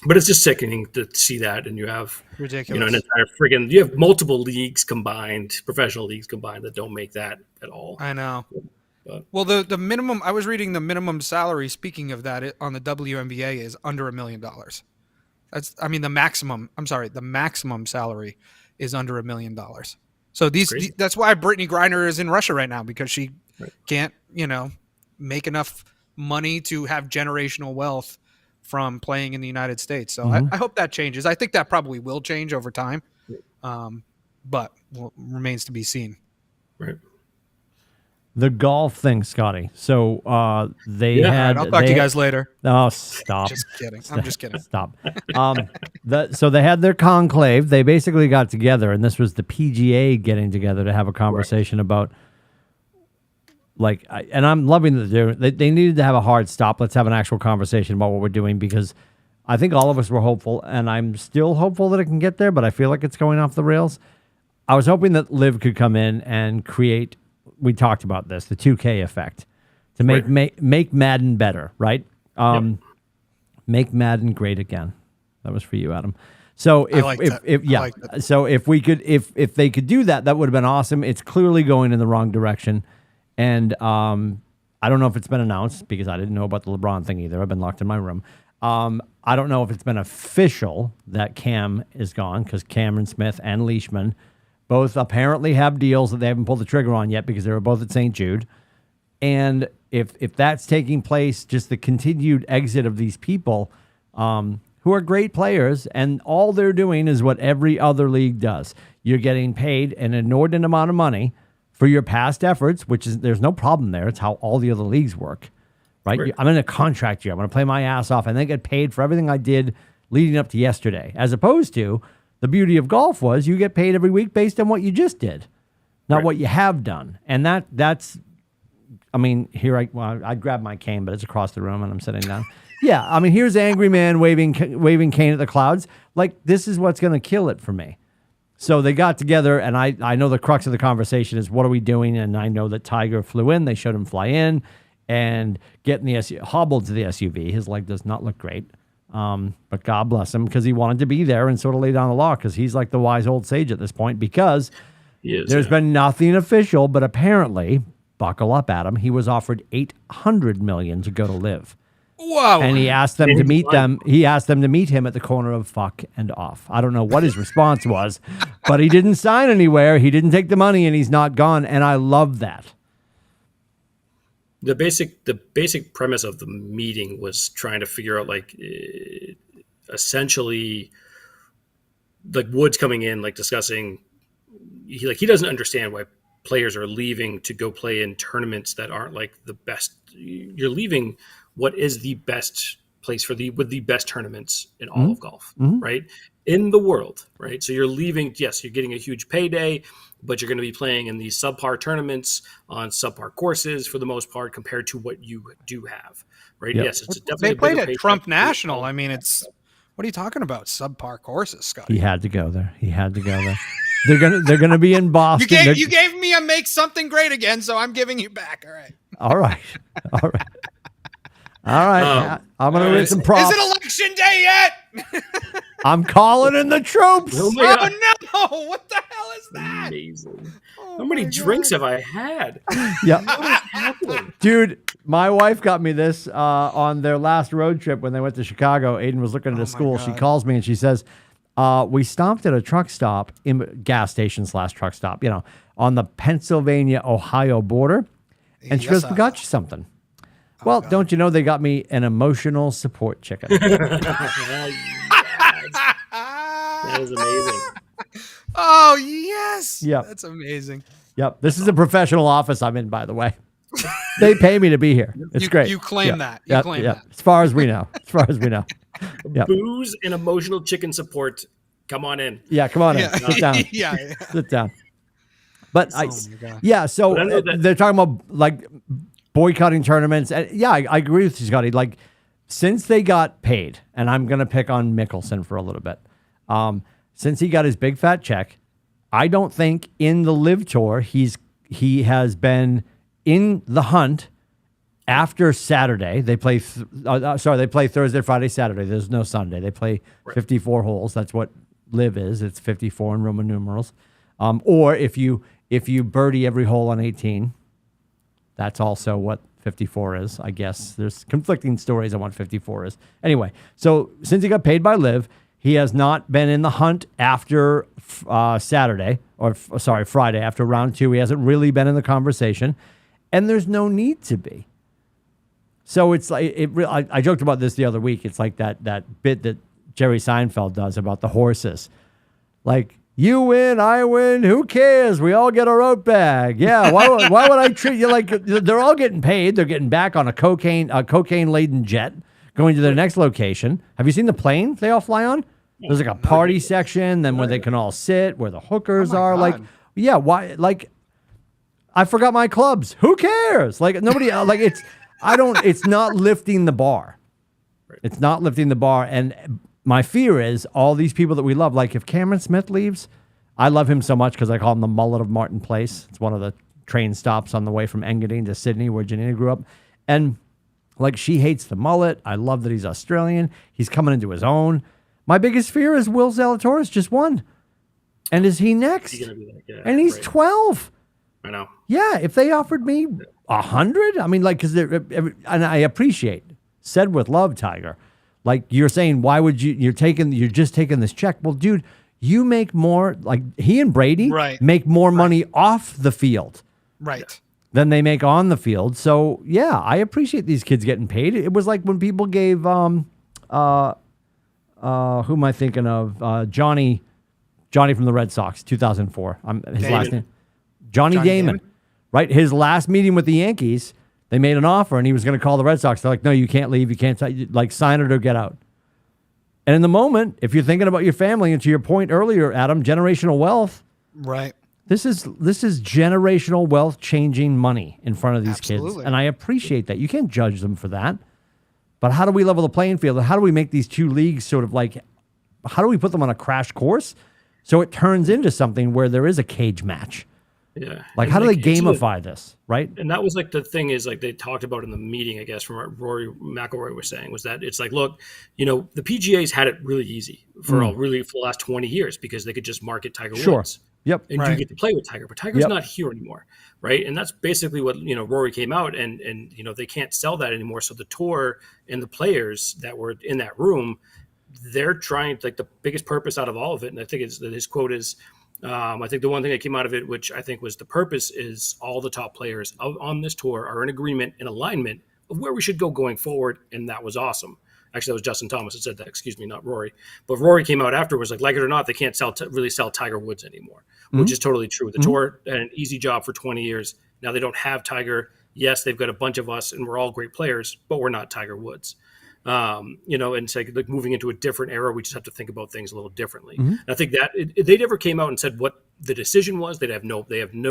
but it's just sickening to see that, and you have ridiculous, an entire you have multiple leagues combined, professional leagues combined that don't make that at all. I know. But, well, the minimum, I was reading the minimum salary, speaking of that, on the WNBA is under $1 million. The maximum salary is under $1 million. So that's why Brittany Griner is in Russia right now, because she can't, make enough money to have generational wealth from playing in the United States. So I hope that changes. I think that probably will change over time, but remains to be seen. Right. The golf thing, Scotty. So they All had. right, I'll talk to you guys later. Oh, stop! Just kidding. I'm just kidding. Stop. So they had their conclave. They basically got together, and this was the PGA getting together to have a conversation about. And I'm loving that they needed to have a hard stop. Let's have an actual conversation about what we're doing, because I think all of us were hopeful, and I'm still hopeful that it can get there, but I feel like it's going off the rails. I was hoping that Liv could come in and create, we talked about this, the 2K effect, to make Madden better, right? Make Madden great again. That was for you, Adam. So so if we could, if they could do that, that would have been awesome. It's clearly going in the wrong direction. And I don't know if it's been announced, because I didn't know about the LeBron thing either. I've been locked in my room. I don't know if it's been official that Cam is gone, because Cameron Smith and Leishman both apparently have deals that they haven't pulled the trigger on yet, because they were both at St. Jude. And if that's taking place, just the continued exit of these people who are great players, and all they're doing is what every other league does. You're getting paid an inordinate amount of money for your past efforts, which is, there's no problem there. It's how all the other leagues work, right? I'm in a contract year. I'm going to play my ass off and then get paid for everything I did leading up to yesterday. As opposed to, the beauty of golf was you get paid every week based on what you just did, not what you have done. And that's, I mean, I grabbed my cane, but it's across the room and I'm sitting down. Yeah, I mean, here's Angry Man waving cane at the clouds. Like, this is what's going to kill it for me. So they got together, and I know the crux of the conversation is, what are we doing? And I know that Tiger flew in. They showed him fly in and get in the SUV, hobbled to the SUV. His leg does not look great. But God bless him, because he wanted to be there and sort of lay down the law, because he's like the wise old sage at this point, because there's been nothing official, but apparently, buckle up, Adam, he was offered $800 million to go to Live. Whoa. And he asked them to meet them. He asked them to meet him at the corner of fuck and off. I don't know what his response was, but he didn't sign anywhere. He didn't take the money, and he's not gone. And I love that. The basic premise of the meeting was trying to figure out, essentially, like, Woods coming in, like, discussing, he doesn't understand why players are leaving to go play in tournaments that aren't like the best. You're leaving what is the best place with the best tournaments in all of golf, right? In the world, right? So you're leaving, yes, you're getting a huge payday, but you're going to be playing in these subpar tournaments on subpar courses for the most part compared to what you do have, right? Yep. Yes, it's definitely they played at Trump National. I mean, what are you talking about? Subpar courses, Scott. He had to go there. They're gonna be in Boston. You gave me a make something great again, so I'm giving you back. All right. I'm gonna read some props. Is it election day yet? I'm calling in the troops. Oh no! What the hell is that? Amazing. How many drinks have I had? Yeah, dude. My wife got me this on their last road trip when they went to Chicago. Aiden was looking at a school. She calls me and she says, we stopped at a truck stop, gas station / truck stop, on the Pennsylvania-Ohio border. And she goes, we got you something. Well, don't you know they got me an emotional support chicken? That is amazing. Oh, yes. Yep. That's amazing. Yep. This is a professional office I'm in, by the way. They pay me to be here. It's great. You claim that. You claim that. As far as we know. Yep. Booze and emotional chicken support. Come on in. Yeah, come on in. Sit down. Sit down. But so they're talking about like boycotting tournaments. And I agree with you, Scotty. Like, since they got paid, and I'm going to pick on Mickelson for a little bit. Since he got his big fat check, I don't think in the Live Tour he has been in the hunt after Saturday. They play they play Thursday, Friday, Saturday. There's no Sunday. They play 54 holes. That's what Live is. It's 54 in Roman numerals. Or if you birdie every hole on 18, that's also what 54 is, I guess. There's conflicting stories on what 54 is. Anyway, so since he got paid by Liv, he has not been in the hunt after Friday, after round 2. He hasn't really been in the conversation, and there's no need to be. So it's like I joked about this the other week. It's like that bit that Jerry Seinfeld does about the horses. Like, you win, I win. Who cares? We all get our out bag. Yeah. Why would I treat you like they're all getting paid? They're getting back on a cocaine laden jet going to their next location. Have you seen the plane they all fly on? There's like a party section, then where they can all sit, where the hookers are. God. Like, yeah. Why? Like, I forgot my clubs. Who cares? Like, nobody. Like, it's not lifting the bar. It's not lifting the bar. And my fear is all these people that we love, like if Cameron Smith leaves, I love him so much because I call him the mullet of Martin Place. It's one of the train stops on the way from Engadine to Sydney where Janina grew up. And like, she hates the mullet. I love that he's Australian. He's coming into his own. My biggest fear is Will Zalatoris just won. And is he next? He's gonna be like, and he's 12. I know. Yeah, if they offered me 100, I mean, like, because and I appreciate, said with love, Tiger. Like, you're saying, why would you're just taking this check? Well, dude, you make more, like, he and Brady make more money off the field. Right. Than they make on the field. So, yeah, I appreciate these kids getting paid. It was like when people gave, who am I thinking of? Johnny from the Red Sox, 2004. His last name. Johnny Damon. Right? His last meeting with the Yankees, they made an offer, and he was going to call the Red Sox. They're like, no, you can't leave. You can't, like, sign it or get out. And in the moment, if you're thinking about your family, and to your point earlier, Adam, generational wealth. Right. This is generational wealth changing money in front of these kids. And I appreciate that. You can't judge them for that. But how do we level the playing field? How do we make these two leagues sort of like, how do we put them on a crash course so it turns into something where there is a cage match? Yeah. Like, how do they gamify this, right? And that was like the thing is like they talked about in the meeting, I guess, from what Rory McIlroy was saying, was that it's like, look, you know, the PGA's had it really easy for the last 20 years because they could just market Tiger Woods. Yep. And you get to play with Tiger, but Tiger's not here anymore, right? And that's basically what, you know, Rory came out and you know, they can't sell that anymore. So the tour and the players that were in that room, they're trying, like, the biggest purpose out of all of it, and I think his quote is, I think the one thing that came out of it, which I think was the purpose, is all the top players on this tour are in agreement and alignment of where we should go going forward, and that was awesome. Actually, that was Justin Thomas that said that, excuse me, not Rory. But Rory came out afterwards, like it or not, they can't really sell Tiger Woods anymore, which is totally true. The tour had an easy job for 20 years. Now they don't have Tiger. Yes, they've got a bunch of us, and we're all great players, but we're not Tiger Woods. You know, and it's like moving into a different era, we just have to think about things a little differently. And I think that they never came out and said what the decision was. They have no,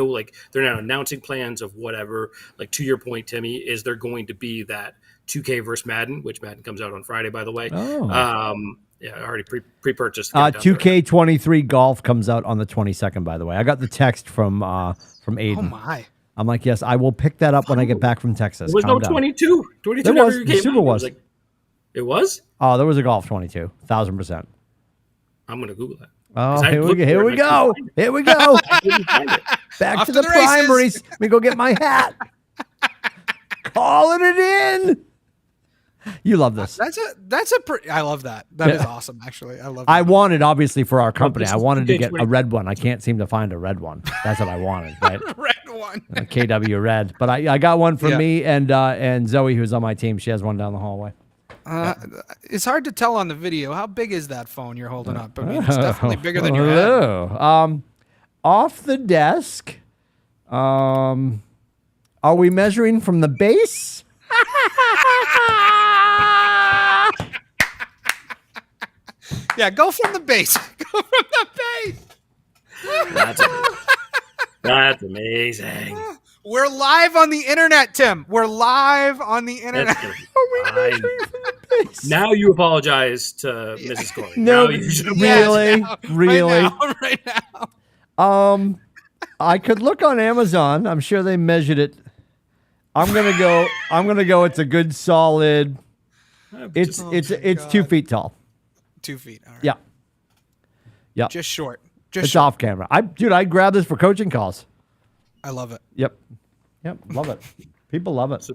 like, they're not announcing plans of whatever. Like, to your point, Timmy, is there going to be that 2K versus Madden, which Madden comes out on Friday, by the way. Yeah, I already pre-purchased. 2K23 Golf comes out on the 22nd, by the way. I got the text from Aiden. Oh my. I'm like, yes, I will pick that up when I get back from Texas. There was no 22. 22 there was. Never The came Super out. was. It was? Oh, there was a Golf 22, 1,000%. I'm going to Google that. Oh, here we go. Here we go. Back to the primaries. Let me go get my hat. Calling it in. You love this. I love that. That is awesome, actually. I love that. I wanted, obviously, for our company, I wanted to get a red one. I can't seem to find a red one. That's what I wanted, right? Red one. KW red. But I got one for me and Zoe, who's on my team. She has one down the hallway. It's hard to tell on the video. How big is that phone you're holding up? I mean, it's definitely bigger than your head. Off the desk. Are we measuring from the base? Yeah, go from the base. Go from the base. That's amazing. We're live on the internet, Tim. We're live on the internet. Now you apologize to Mrs. Corey. No, really? Right now. I could look on Amazon. I'm sure they measured it. I'm gonna go. It's a good solid. It's 2 feet tall. 2 feet. All right. Yeah. Yeah. Just short. It's off camera. I grab this for coaching calls. I love it. Yep. Love it. People love it.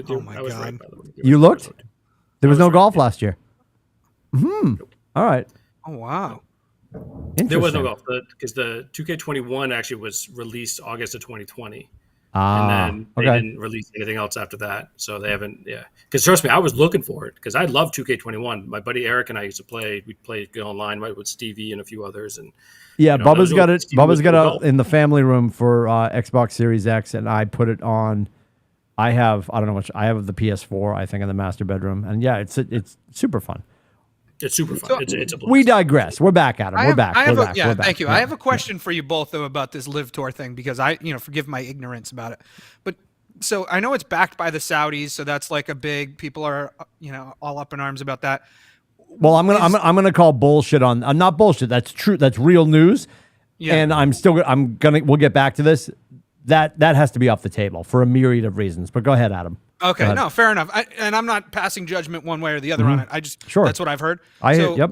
Oh my God. Right, by the way. You looked? There was no golf last year. All right. Oh wow. There was no golf because the 2K21 actually was released August of 2020. And then they okay. didn't release anything else after that. So they haven't, yeah. Because trust me, I was looking for it because I love 2K21. My buddy Eric and I used to play. We'd play online with Stevie and a few others. And Yeah, you know, Bubba's got it. Bubba's got golf. it in the family room for Xbox Series X, and I put it on. I don't know much. I have the PS4, I think, in the master bedroom, and yeah, it's super fun. It's super fun. So- it's a blast. We digress. We're back at him. We're back. We're back. Yeah, We're back. thank you. Yeah. I have a question for you both though about this Live Tour thing because forgive my ignorance about it, but so I know it's backed by the Saudis, so that's like a big. People are all up in arms about that. Well, I'm gonna call bullshit on not bullshit. That's true. That's real news. Yeah. And we'll get back to this. That has to be off the table for a myriad of reasons. But go ahead, Adam. Okay, Go ahead. no, fair enough. And I'm not passing judgment one way or the other on it. I just Sure. that's what I've heard. Yep.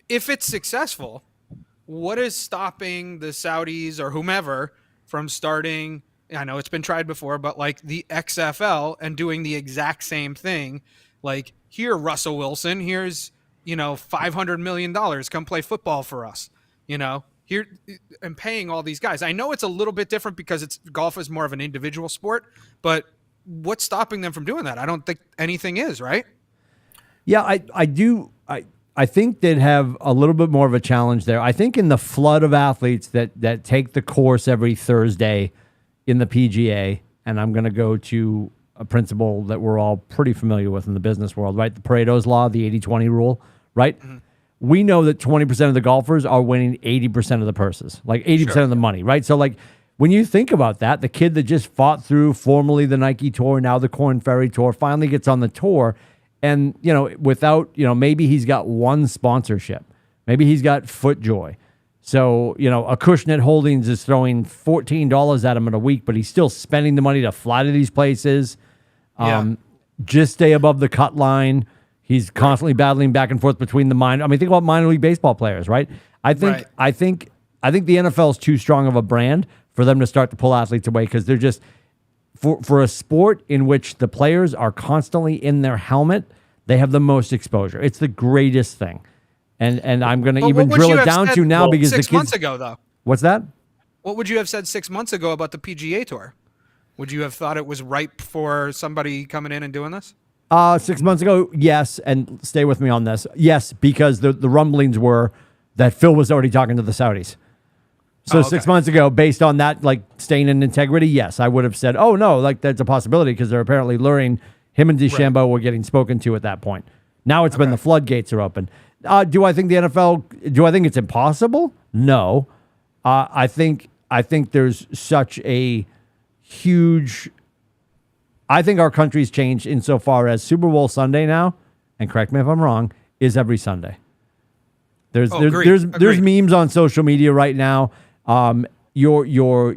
If it's successful, what is stopping the Saudis or whomever from starting? I know it's been tried before, but like the XFL and doing the exact same thing. Like here, Russell Wilson, here's $500 million. Come play football for us. Here and paying all these guys. I know it's a little bit different because golf is more of an individual sport, but what's stopping them from doing that? I don't think anything is, right? Yeah, I do. I think they'd have a little bit more of a challenge there. I think in the flood of athletes that take the course every Thursday in the PGA, and I'm going to go to a principle that we're all pretty familiar with in the business world, right? The Pareto's law, the 80-20 rule, right? Mm-hmm. We know that 20% of the golfers are winning 80% of the purses, like 80% of the money, right? So like when you think about that, the kid that just fought through formerly the Nike Tour, now the Korn Ferry Tour, finally gets on the tour, and without maybe he's got one sponsorship, maybe he's got FootJoy. So, a Cushnet Holdings is throwing $14 at him in a week, but he's still spending the money to fly to these places. Just stay above the cut line. He's constantly battling back and forth between the minor. I mean, think about minor league baseball players, right? I think the NFL is too strong of a brand for them to start to pull athletes away because they're just for a sport in which the players are constantly in their helmet. They have the most exposure. It's the greatest thing. And I'm going to even drill it down to now because the kids. 6 months ago, though. What's that? What would you have said 6 months ago about the PGA Tour? Would you have thought it was ripe for somebody coming in and doing this? 6 months ago, yes. And stay with me on this. Yes, because the rumblings were that Phil was already talking to the Saudis. So 6 months ago, based on that, like staying in integrity, yes, I would have said, oh, no, like that's a possibility because they're apparently luring him and DeChambeau were getting spoken to at that point. Now it's been the floodgates are open. Do I think the NFL? Do I think it's impossible? No. I think there's such a huge. I think our country's changed insofar as Super Bowl Sunday now, and correct me if I'm wrong, is every Sunday. There's memes on social media right now. Your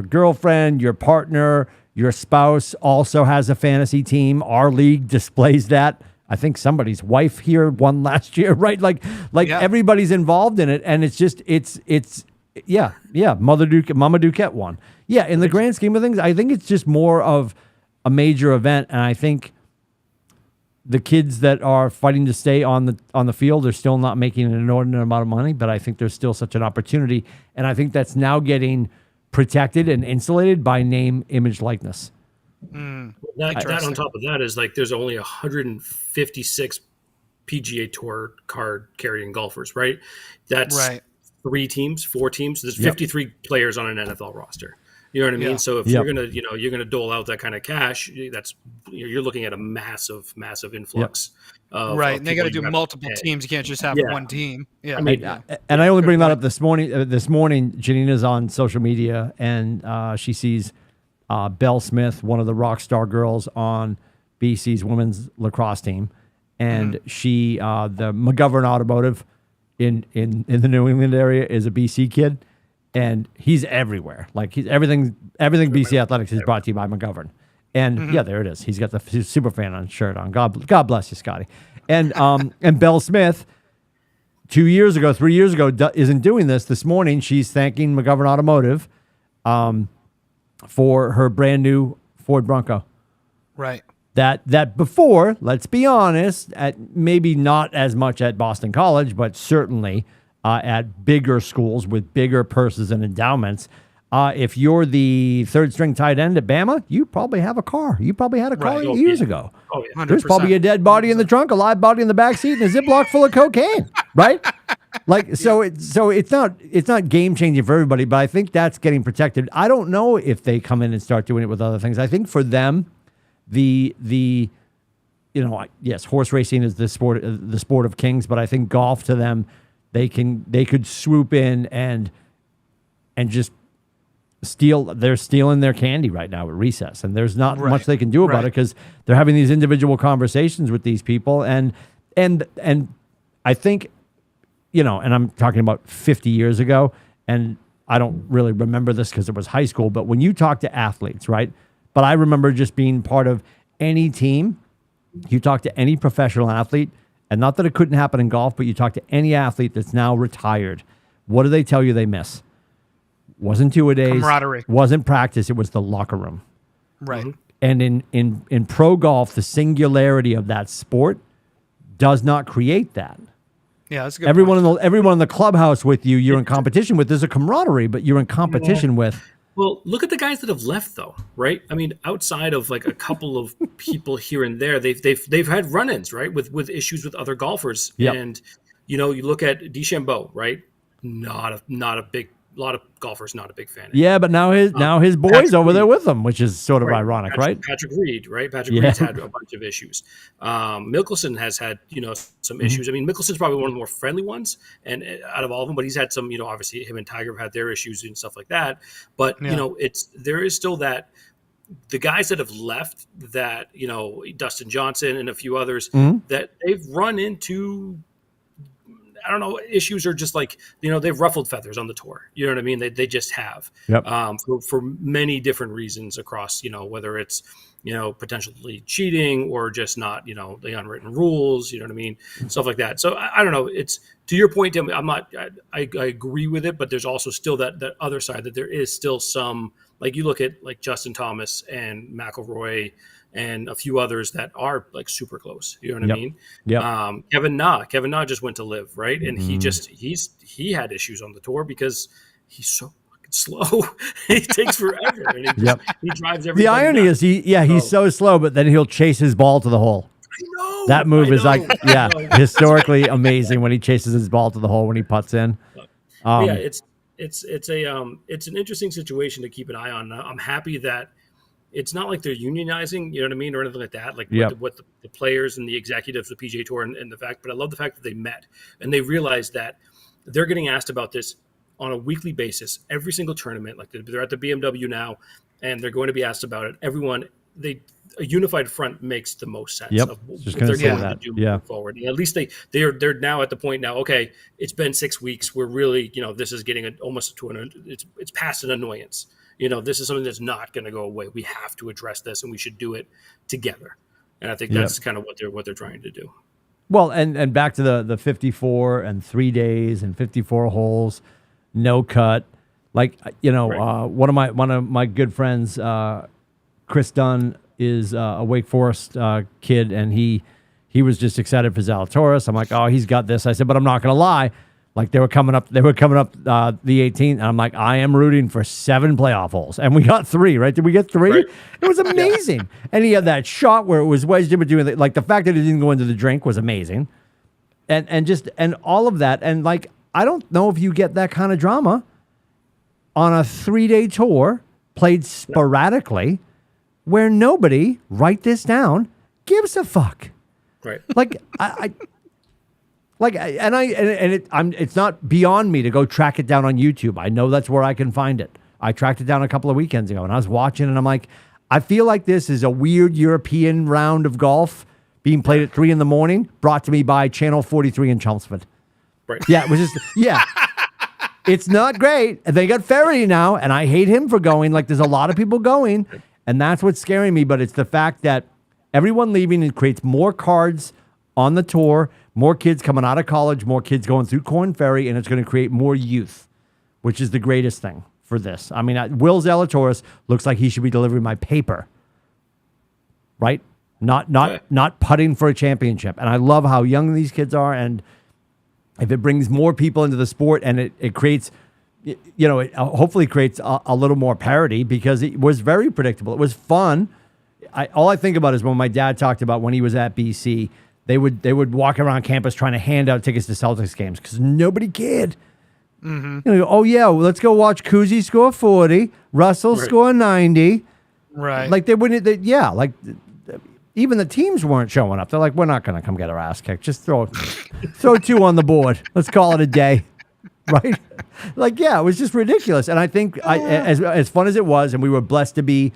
girlfriend, your partner, your spouse also has a fantasy team. Our league displays that. I think somebody's wife here won last year, right? Like everybody's involved in it, and it's Mama Duquette won. Yeah, in the grand scheme of things, I think it's just more of a major event, and I think the kids that are fighting to stay on the field are still not making an inordinate amount of money, but I think there's still such an opportunity, and I think that's now getting protected and insulated by name, image, likeness. That on top of that is like there's only 156 PGA Tour card carrying golfers, right? That's 4 teams. There's 53 players on an NFL roster. You know what I mean? So if you're gonna dole out that kind of cash, you're looking at a massive influx. Right, and they got to do multiple teams. You can't just have one team. Yeah, and I only bring that up this morning. This morning, Janina's on social media and she sees Belle Smith, one of the rock star girls on BC's women's lacrosse team, and she, the McGovern Automotive in the New England area, is a BC kid. And he's everywhere. Like he's everything BC Athletics is brought to you by McGovern. And there it is. He's got the super fan on shirt on. God bless you, Scotty. And and Belle Smith, 3 years ago, isn't doing this. This morning, she's thanking McGovern Automotive for her brand new Ford Bronco. Right. That before, let's be honest, at maybe not as much at Boston College, but certainly at bigger schools with bigger purses and endowments, If you're the third string tight end at Bama, you probably have a car. You probably had a car Right. years ago. Oh, yeah. 100%. There's probably a dead body in the trunk, a live body in the back seat, and a Ziploc full of cocaine, right? Like, so it's not game changing for everybody, but I think that's getting protected. I don't know if they come in and start doing it with other things. I think for them, yes, horse racing is the sport of kings, but I think golf to them, they could swoop in and just they're stealing their candy right now at recess, and there's not much they can do about it because they're having these individual conversations with these people, and I think, and I'm talking about 50 years ago, and I don't really remember this because it was high school, but when you talk to athletes, right? But I remember just being part of any team. You talk to any professional athlete, and not that it couldn't happen in golf, but you talk to any athlete that's now retired. What do they tell you they miss? Wasn't two-a-days, camaraderie, wasn't practice, it was the locker room. Right. And in pro golf, the singularity of that sport does not create that. Yeah, that's a good everyone point. everyone in the clubhouse with you're in competition with. There's a camaraderie, but you're in competition with. Well, look at the guys that have left, though, right? I mean, outside of like a couple of people here and there, they've had run-ins, right, with issues with other golfers. Yep. And you look at DeChambeau, right? A lot of golfers not a big fan of. Yeah, but now his boys Patrick over there Reed. with him, which is sort of ironic, right? Patrick Reed, right? Patrick Reed's had a bunch of issues. Mickelson has had some issues. I mean, Mickelson's probably one of the more friendly ones, and out of all of them, but he's had some. Obviously, him and Tiger have had their issues and stuff like that. But there is still that. The guys that have left, that Dustin Johnson and a few others, that they've run into, I don't know, issues are just like, they've ruffled feathers on the tour. You know what I mean? They just have, for many different reasons across, whether it's, potentially cheating or just not, the unwritten rules, you know what I mean? Stuff like that. So I don't know. It's to your point, Tim, I agree with it, but there's also still that other side that there is still some, like you look at like Justin Thomas and McIlroy and a few others that are like super close. You know what I mean? Yeah. Kevin Na just went to live, right? And he had issues on the tour because he's so fucking slow. He takes forever, and he drives everybody. The irony nuts. is he's so slow, but then he'll chase his ball to the hole. That move is like historically amazing when he chases his ball to the hole when he putts in. It's an interesting situation to keep an eye on. I'm happy that it's not like they're unionizing, you know what I mean, or anything like that. Like what the players and the executives of the PGA Tour and the fact, but I love the fact that they met and they realized that they're getting asked about this on a weekly basis, every single tournament. Like they're at the BMW now, and they're going to be asked about it. A unified front makes the most sense of what they're going to do moving forward. And at least they're now at the point now. Okay, it's been 6 weeks. We're really, this is getting almost to it's past an annoyance. This is something that's not going to go away. We have to address this, and we should do it together. And I think that's kind of what they're trying to do. Well, and back to the 54 and 3 days and 54 holes, no cut. Like one of my good friends, Chris Dunn, is a Wake Forest kid, and he was just excited for Zalatoris. I'm like, oh, he's got this. I said, but I'm not going to lie. Like they were coming up the 18th, and I'm like, I am rooting for 7 playoff holes, and we got 3. Right? Did we get 3? Right. It was amazing, and he had that shot where it was wedged in between. Like the fact that it didn't go into the drink was amazing, and all of that, and like I don't know if you get that kind of drama on a 3-day tour played sporadically, where nobody, write this down, gives a fuck. Right. Like it's not beyond me to go track it down on YouTube. I know that's where I can find it. I tracked it down a couple of weekends ago, and I was watching, and I'm like, I feel like this is a weird European round of golf being played at 3 a.m, brought to me by Channel 43 in Chelmsford. Right. Yeah, it was just It's not great. And they got Faraday now, and I hate him for going. Like there's a lot of people going, and that's what's scaring me. But it's the fact that everyone leaving, it creates more cards on the tour, more kids coming out of college, more kids going through Corn Ferry, and it's going to create more youth, which is the greatest thing for this. I mean, Will Zalatoris looks like he should be delivering my paper, right? Not putting for a championship. And I love how young these kids are, and if it brings more people into the sport and it creates it hopefully creates a little more parity, because it was very predictable. It was fun. All I think about is when my dad talked about when he was at BC, they would walk around campus trying to hand out tickets to Celtics games because nobody cared. Oh yeah, let's go watch Kuzi score 40, Russell score 90. Right. Like they wouldn't. Even the teams weren't showing up. They're like, we're not going to come get our ass kicked. Just throw 2 on the board. Let's call it a day. Right? Like, yeah, it was just ridiculous. And I think as fun as it was, and we were blessed to be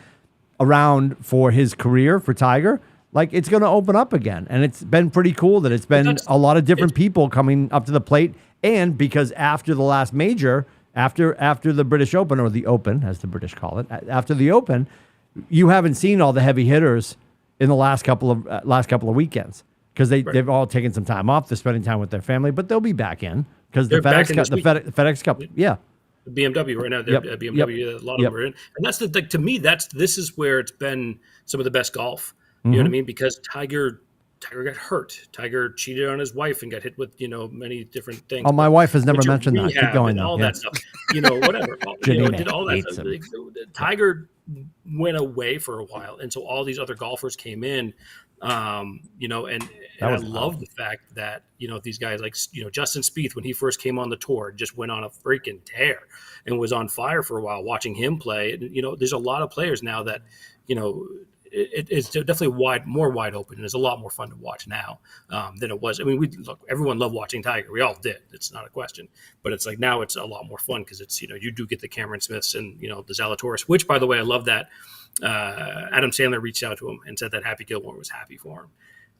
around for his career, for Tiger, like it's going to open up again. And it's been pretty cool that it's been a lot of different people coming up to the plate. And because after the last major, after the British Open, or the Open, as the British call it, after the Open, you haven't seen all the heavy hitters in the last couple of weekends, because they've all taken some time off. They're spending time with their family, but they'll be back in because the FedEx Cup, yeah. BMW right now, BMW, a lot of them are in, and that's to me, this is where it's been some of the best golf. You know what I mean? Because Tiger got hurt. Tiger cheated on his wife and got hit with many different things. Oh, my wife has never mentioned that. Keep going though. All that stuff. Whatever. Did all that stuff. Tiger went away for a while, and so all these other golfers came in. And I love the fact that these guys like Justin Spieth, when he first came on the tour, just went on a freaking tear and was on fire for a while. Watching him play, there's a lot of players now that it's definitely more wide open, and it's a lot more fun to watch now than it was. I mean, everyone loved watching Tiger. We all did. It's not a question. But it's like now it's a lot more fun because it's you do get the Cameron Smiths and the Zalatoris, which, by the way, I love that Adam Sandler reached out to him and said that Happy Gilmore was happy for him.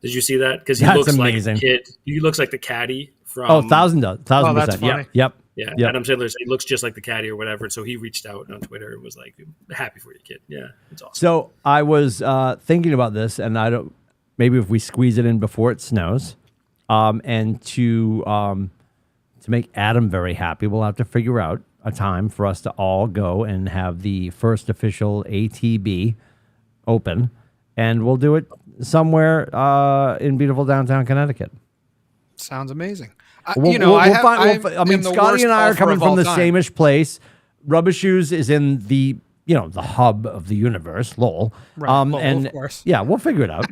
Did you see that? Because he looks amazing. Like a kid. He looks like the caddy from. 1,000%. That's funny. Yep. Yeah, yep. Adam Sandler, he looks just like the caddy or whatever. So he reached out on Twitter and was like, happy for you, kid. Yeah, it's awesome. So I was thinking about this, and maybe if we squeeze it in before it snows, and to make Adam very happy, we'll have to figure out a time for us to all go and have the first official ATB Open, and we'll do it somewhere in beautiful downtown Connecticut. Sounds amazing. Scotty and I are coming from the same-ish place. Rubber Shoes is in the hub of the universe, lol. Right, of course. Yeah, we'll figure it out.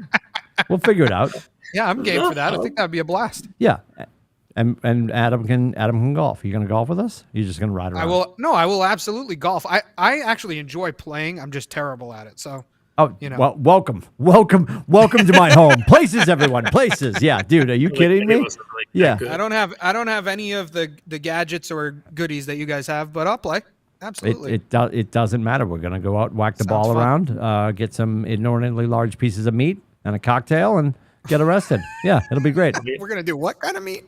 Yeah, I'm game for that. I think that'd be a blast. Yeah, and Adam can golf. Are you going to golf with us? You're just going to ride around? I will absolutely golf. I actually enjoy playing. I'm just terrible at it. So. Oh, well, welcome to my home. Places, everyone, places. Yeah, dude, are you kidding me? Yeah, I don't have any of the gadgets or goodies that you guys have, but I'll play. Absolutely. It doesn't matter. We're gonna go out, whack the ball around, get some inordinately large pieces of meat and a cocktail, and get arrested. Yeah, it'll be great. We're gonna do what kind of meat?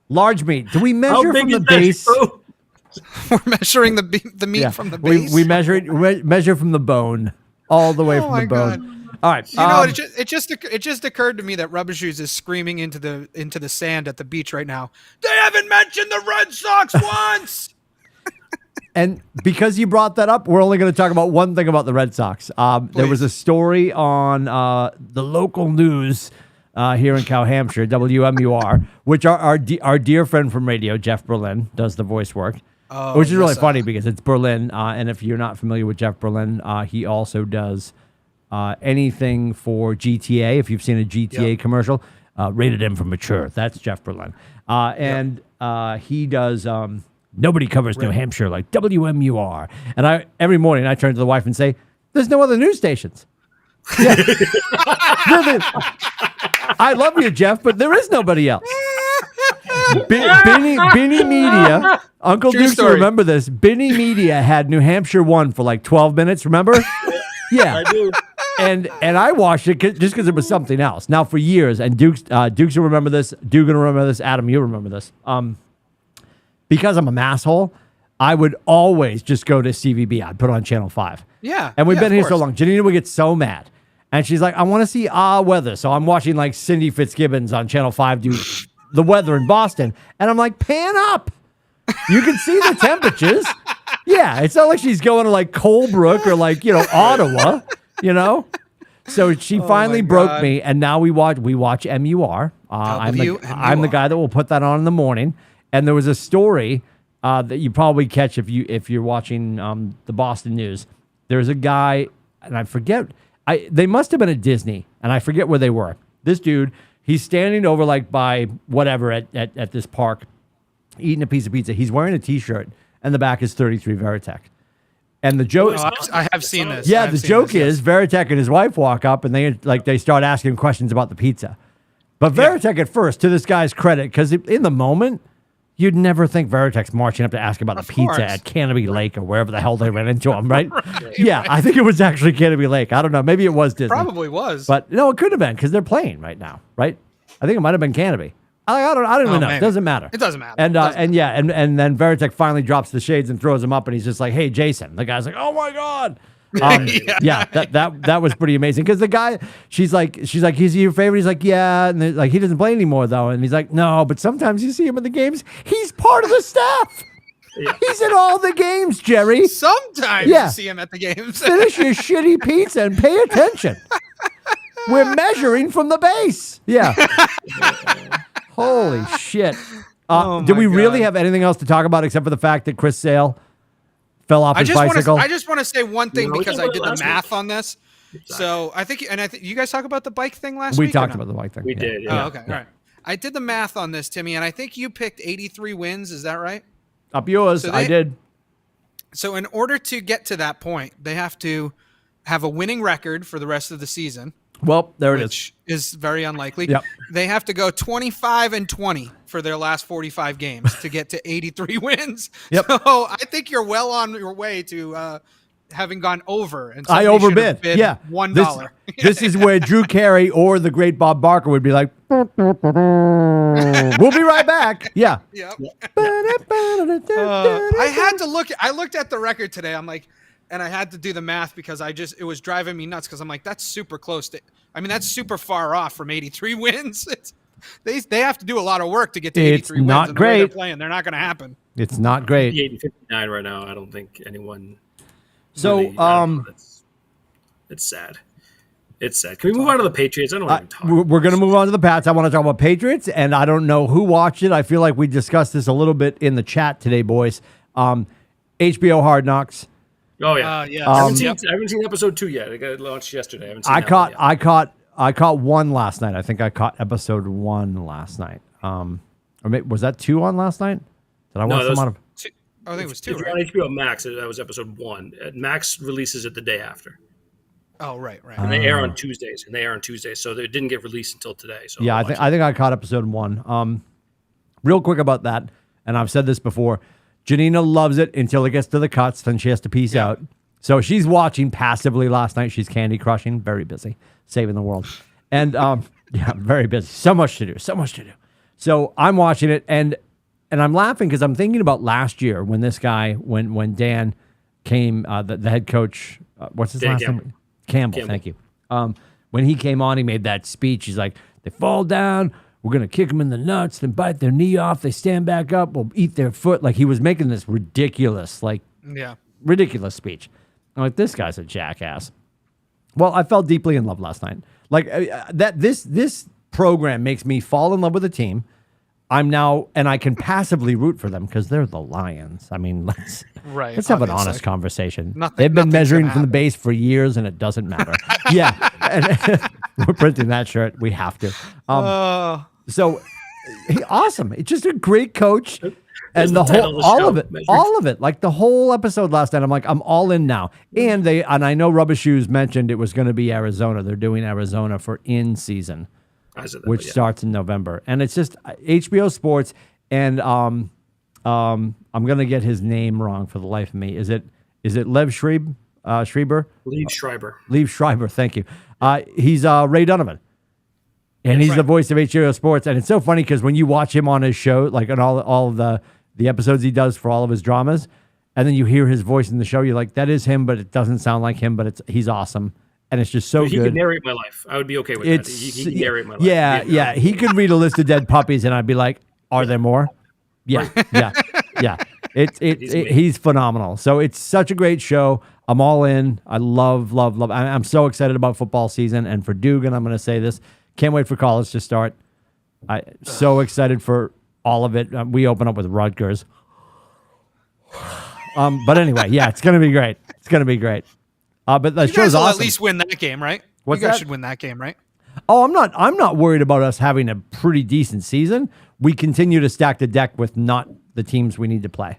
Large meat. Do we measure from the base? We're measuring the meat from the base. We measure from the bone all the way from the bone. God. All right. It just occurred to me that Rubber Shoes is screaming into the sand at the beach right now. They haven't mentioned the Red Sox once. And because you brought that up, we're only going to talk about one thing about the Red Sox. There was a story on the local news here in Cow Hampshire, WMUR, which our dear friend from radio, Jeff Berlin, does the voice work. Which is really funny because it's Berlin, and if you're not familiar with Jeff Berlin, he also does anything for GTA. If you've seen a GTA commercial, rated M for mature. That's Jeff Berlin, and he does. Nobody covers New Hampshire like WMUR. And every morning I turn to the wife and say, "There's no other news stations." Yeah. I love you, Jeff, but there is nobody else. Binny Media, Uncle Duke will remember this. Binny Media had New Hampshire 1 for like 12 minutes, remember? Yeah. I do. And I watched it just because it was something else. Now for years, and Duke's will remember this, Duke will remember this, Adam, you'll remember this. Because I'm a masshole, I would always just go to CVB. I'd put on Channel 5. Yeah. And we've been here so long. Janina would get so mad. And she's like, I want to see weather. So I'm watching like Cindy Fitzgibbons on Channel 5 do the weather in Boston. And I'm like, pan up. You can see the temperatures. Yeah, it's not like she's going to like Colebrook or like, Ottawa, So she finally broke me, and now we watch MUR. I'm the guy that will put that on in the morning. And there was a story that you probably catch if you're watching the Boston News. There's a guy, and I forget. They must have been at Disney, and I forget where they were. This dude, he's standing over like by whatever at this park, eating a piece of pizza. He's wearing a T-shirt, and the back is 33 Veritech. And the joke, I have seen this. yeah, the joke is Veritech and his wife walk up and they start asking questions about the pizza. But Veritech at first, to this guy's credit, because in the moment, you'd never think Veritech's marching up to ask about the pizza at Canopy Lake or wherever the hell they ran into him, right? Yeah, I think it was actually Canopy Lake. I don't know. Maybe it was Disney. Probably was. But no, it could have been because they're playing right now, right? I think it might have been Canopy. I don't even know. Maybe. It doesn't matter. It doesn't matter. And and then Veritech finally drops the shades and throws him up, and he's just like, "Hey, Jason." The guy's like, "Oh my god." That was pretty amazing because the guy, she's like, "Is he your favorite?" He's like, "Yeah," and like he doesn't play anymore though, and he's like, "No, but sometimes you see him in the games. He's part of the staff. He's in all the games, Jerry. Sometimes you see him at the games. Finish your shitty pizza and pay attention. We're measuring from the base." Yeah. Holy shit. Do we really have anything else to talk about except for the fact that Chris Sale fell off his bicycle? I just want to say one thing because I did the math on this. So I think you guys talked about the bike thing last week? We talked about the bike thing. We did. Yeah. Oh, okay. All right. I did the math on this, Timmy, and I think you picked 83 wins. Is that right? Up yours. I did. So in order to get to that point, they have to have a winning record for the rest of the season. Well, there it is. Which is very unlikely. Yep. They have to go 25-20 for their last 45 games to get to 83 wins. Yep. So I think you're well on your way to having gone over. And I overbid. Yeah. $1. This is where Drew Carey or the great Bob Barker would be like, "We'll be right back." Yeah. Yep. I had to look. I looked at the record today. I'm like, and I had to do the math because it was driving me nuts because I'm like, that's super close to. I mean, that's super far off from 83 wins. They have to do a lot of work to get to 83 wins. Not and great. The way they're playing, they're not going to happen. It's not great. 58-59 right now. I don't think anyone. So, really, it's sad. It's sad. Can we move on to the Patriots? I don't want to talk. We're going to move on to the Pats. I want to talk about Patriots, and I don't know who watched it. I feel like we discussed this a little bit in the chat today, boys. HBO Hard Knocks. Oh yeah, yeah. I haven't seen episode 2 yet. It got launched yesterday. I haven't seen I caught one last night. I think I caught episode 1 last night. Or was that 2 on last night? Did I watch them on? I think it was 2. If you're on HBO Max, that was episode 1. Max releases it the day after. Oh right. And they air on Tuesdays, so they didn't get released until today. So yeah, I think I caught episode 1. Real quick about that, and I've said this before. Janina loves it until it gets to the cuts, then she has to peace out. So she's watching passively last night. She's Candy Crushing, very busy, saving the world. And very busy. So much to do. So I'm watching it, and I'm laughing because I'm thinking about last year when this guy, when Dan came, the head coach, what's his last name? Campbell, thank you. When he came on, he made that speech. He's like, they fall down. We're going to kick them in the nuts, then bite their knee off. They stand back up. We'll eat their foot. Like he was making this ridiculous speech. I'm like, this guy's a jackass. Well, I fell deeply in love last night. Like this program makes me fall in love with a team. And I can passively root for them because they're the Lions. I mean, let's have an honest conversation. They've been measuring from the base for years, and it doesn't matter. Yeah, and we're printing that shirt. We have to. So awesome! It's just a great coach, and all of it, like the whole episode last night. I'm like, I'm all in now. And I know Rubber Shoes mentioned it was going to be Arizona. They're doing Arizona for in season. Which starts in November, and it's just HBO Sports. And I'm gonna get his name wrong for the life of me. Is it Lev Schreiber? Liev Schreiber. Thank you. He's Ray Donovan, and he's the voice of HBO Sports. And it's so funny because when you watch him on his show, like on all of the episodes he does for all of his dramas, and then you hear his voice in the show, you're like, that is him, but it doesn't sound like him. But he's awesome. And it's just so good. He could narrate my life. I would be okay with that. He could narrate my life. Yeah. He could read a list of dead puppies, and I'd be like, "Are there more?" Yeah. He's phenomenal. So it's such a great show. I'm all in. I love. I'm so excited about football season, and for Dugan, I'm going to say this: can't wait for college to start. So excited for all of it. We open up with Rutgers. But anyway, yeah, it's gonna be great. It's gonna be great. But the You show's guys will awesome. at least win that game, right? What's you guys that? should win that game, right? Oh, I'm not worried about us having a pretty decent season. We continue to stack the deck with not the teams we need to play.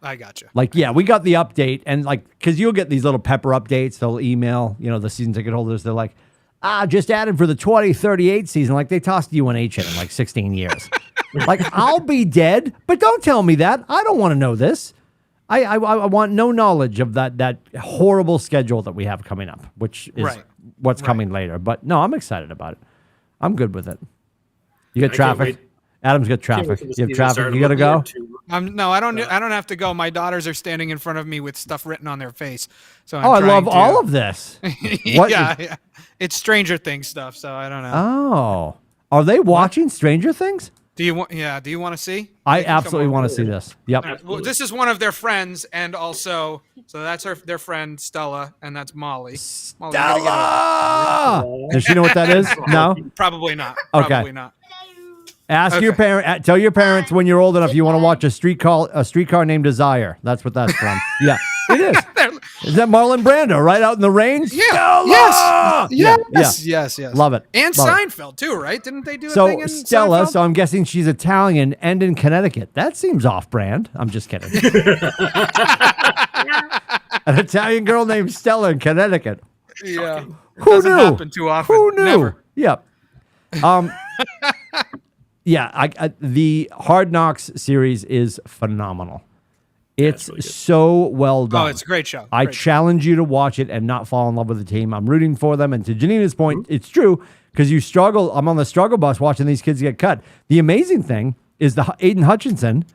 I got you. Like, yeah, we got the update, and like, because you'll get these little pepper updates. They'll email, the season ticket holders. They're like, just added for the 2038 season. Like, they tossed UNH in like 16 years. Like, I'll be dead, but don't tell me that. I don't want to know this. I want no knowledge of that horrible schedule that we have coming up, which is what's coming later. But no, I'm excited about it. I'm good with it. You got traffic? Adam's got traffic. You have traffic? You got to go? No, I don't have to go. My daughters are standing in front of me with stuff written on their face. So I love all of this. Yeah. It's Stranger Things stuff, so I don't know. Oh. Are they watching Stranger Things? Do you want to see? I absolutely want to see this. Yep. Well, this is one of their friends, and also, so that's their friend Stella, and that's Molly. Stella! Does she know what that is? No? Probably not. Okay. Probably not. Ask your parent. Tell your parents when you're old enough you want to watch a streetcar named Desire. That's what that's from. Yeah, it is. Is that Marlon Brando right out in the range? Yeah. Stella! Yes. Love it. And Love Seinfeld too, right? Didn't they do a thing So in Stella. Seinfeld? So I'm guessing she's Italian and in Connecticut. That seems off-brand. I'm just kidding. An Italian girl named Stella in Connecticut. Yeah. Who Doesn't knew? happen too often. Who knew? Never. Yep. Yeah, I the Hard Knocks series is phenomenal. It's really good. so well done. Oh, it's a great show. I Great show. challenge you to watch it and not fall in love with the team. I'm rooting for them. And to Janina's point, it's true because you struggle. I'm on the struggle bus watching these kids get cut. The amazing thing is the Aiden Hutchinson,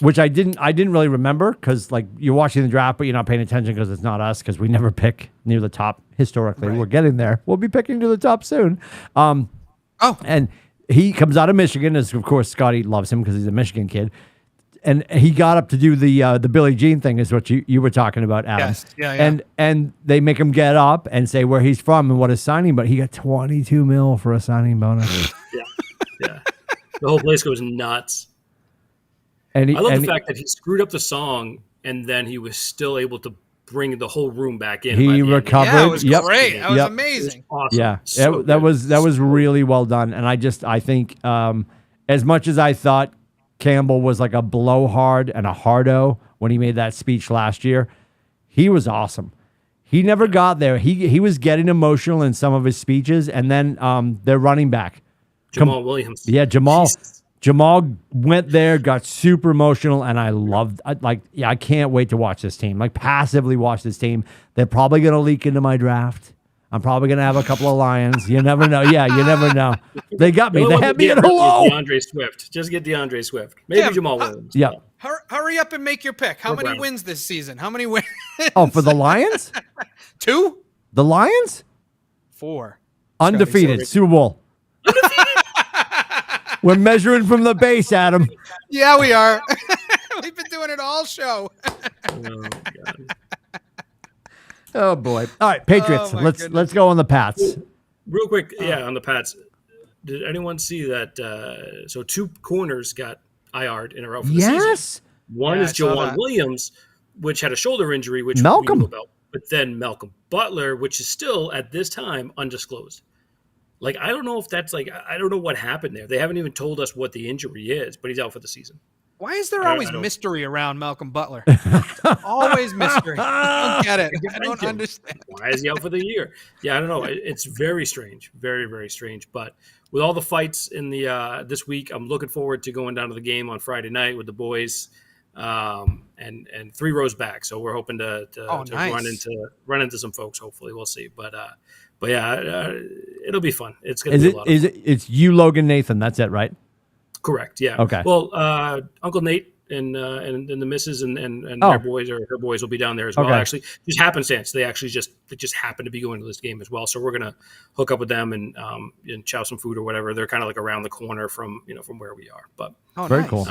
which I didn't really remember because like you're watching the draft, but you're not paying attention because it's not us because we never pick near the top historically. We're getting there. We'll be picking to the top soon. And he comes out of Michigan, as of course Scotty loves him because he's a Michigan kid. And he got up to do the Billie Jean thing, is what you were talking about, Adam. Yes. Yeah. And they make him get up and say where he's from and what his signing, but he got $22 million for a signing bonus. Yeah. The whole place goes nuts. And I love the fact that he screwed up the song and then he was still able to bring the whole room back in. He recovered. Yeah, it was great. That was Yep. amazing. Awesome. Yeah, So that good. was really well done. And I think as much as I thought Campbell was like a blowhard and a hardo when he made that speech last year, he was awesome. He never got there. He was getting emotional in some of his speeches, and then their running back, Jamal Williams. yeah, Jamal. Jesus. Jamal went there, got super emotional, and I can't wait to watch this team. Like passively watch this team. They're probably gonna leak into my draft. I'm probably gonna have a couple of Lions. You never know. Yeah, you never know. They got me. They had me at hello. DeAndre Swift. Just get DeAndre Swift. Maybe Yeah, Jamal Williams. Yeah. Hurry up and make your pick. How many Brown. wins this season? How many wins? Oh, for the Lions? 2? The Lions? 4. Undefeated. Super Bowl. We're measuring from the base, Adam. Yeah, we are. We've been doing it all show. Oh, God. Oh boy. All right, Patriots. Oh, my let's goodness. go on the Pats. Real quick, on the Pats. Did anyone see that? So 2 corners got IR'd in a row for the season. Yes. One Yeah, is I saw Jawan that. Williams, which had a shoulder injury, which Malcolm. we knew about. But then Malcolm Butler, which is still at this time undisclosed. Like, I don't know if that's I don't know what happened there. They haven't even told us what the injury is, but he's out for the season. Why is there I always don't- mystery around Malcolm Butler? Always mystery. I don't get it. I don't understand. Why is he out for the year? Yeah, I don't know. It's very strange, very, very strange. But with all the fights in the this week, I'm looking forward to going down to the game on Friday night with the boys, and 3 rows back. So we're hoping to nice. run into some folks. Hopefully, we'll see. But yeah, it'll be fun. It's gonna be a lot of fun. It's you, Logan, Nathan. That's it, right? Correct. Yeah. Okay. Well, Uncle Nate and the missus and Oh. their boys or her boys will be down there as well. Okay. Actually, just happenstance. They just happen to be going to this game as well. So we're gonna hook up with them and chow some food or whatever. They're kind of like around the corner from where we are. But Very nice. cool.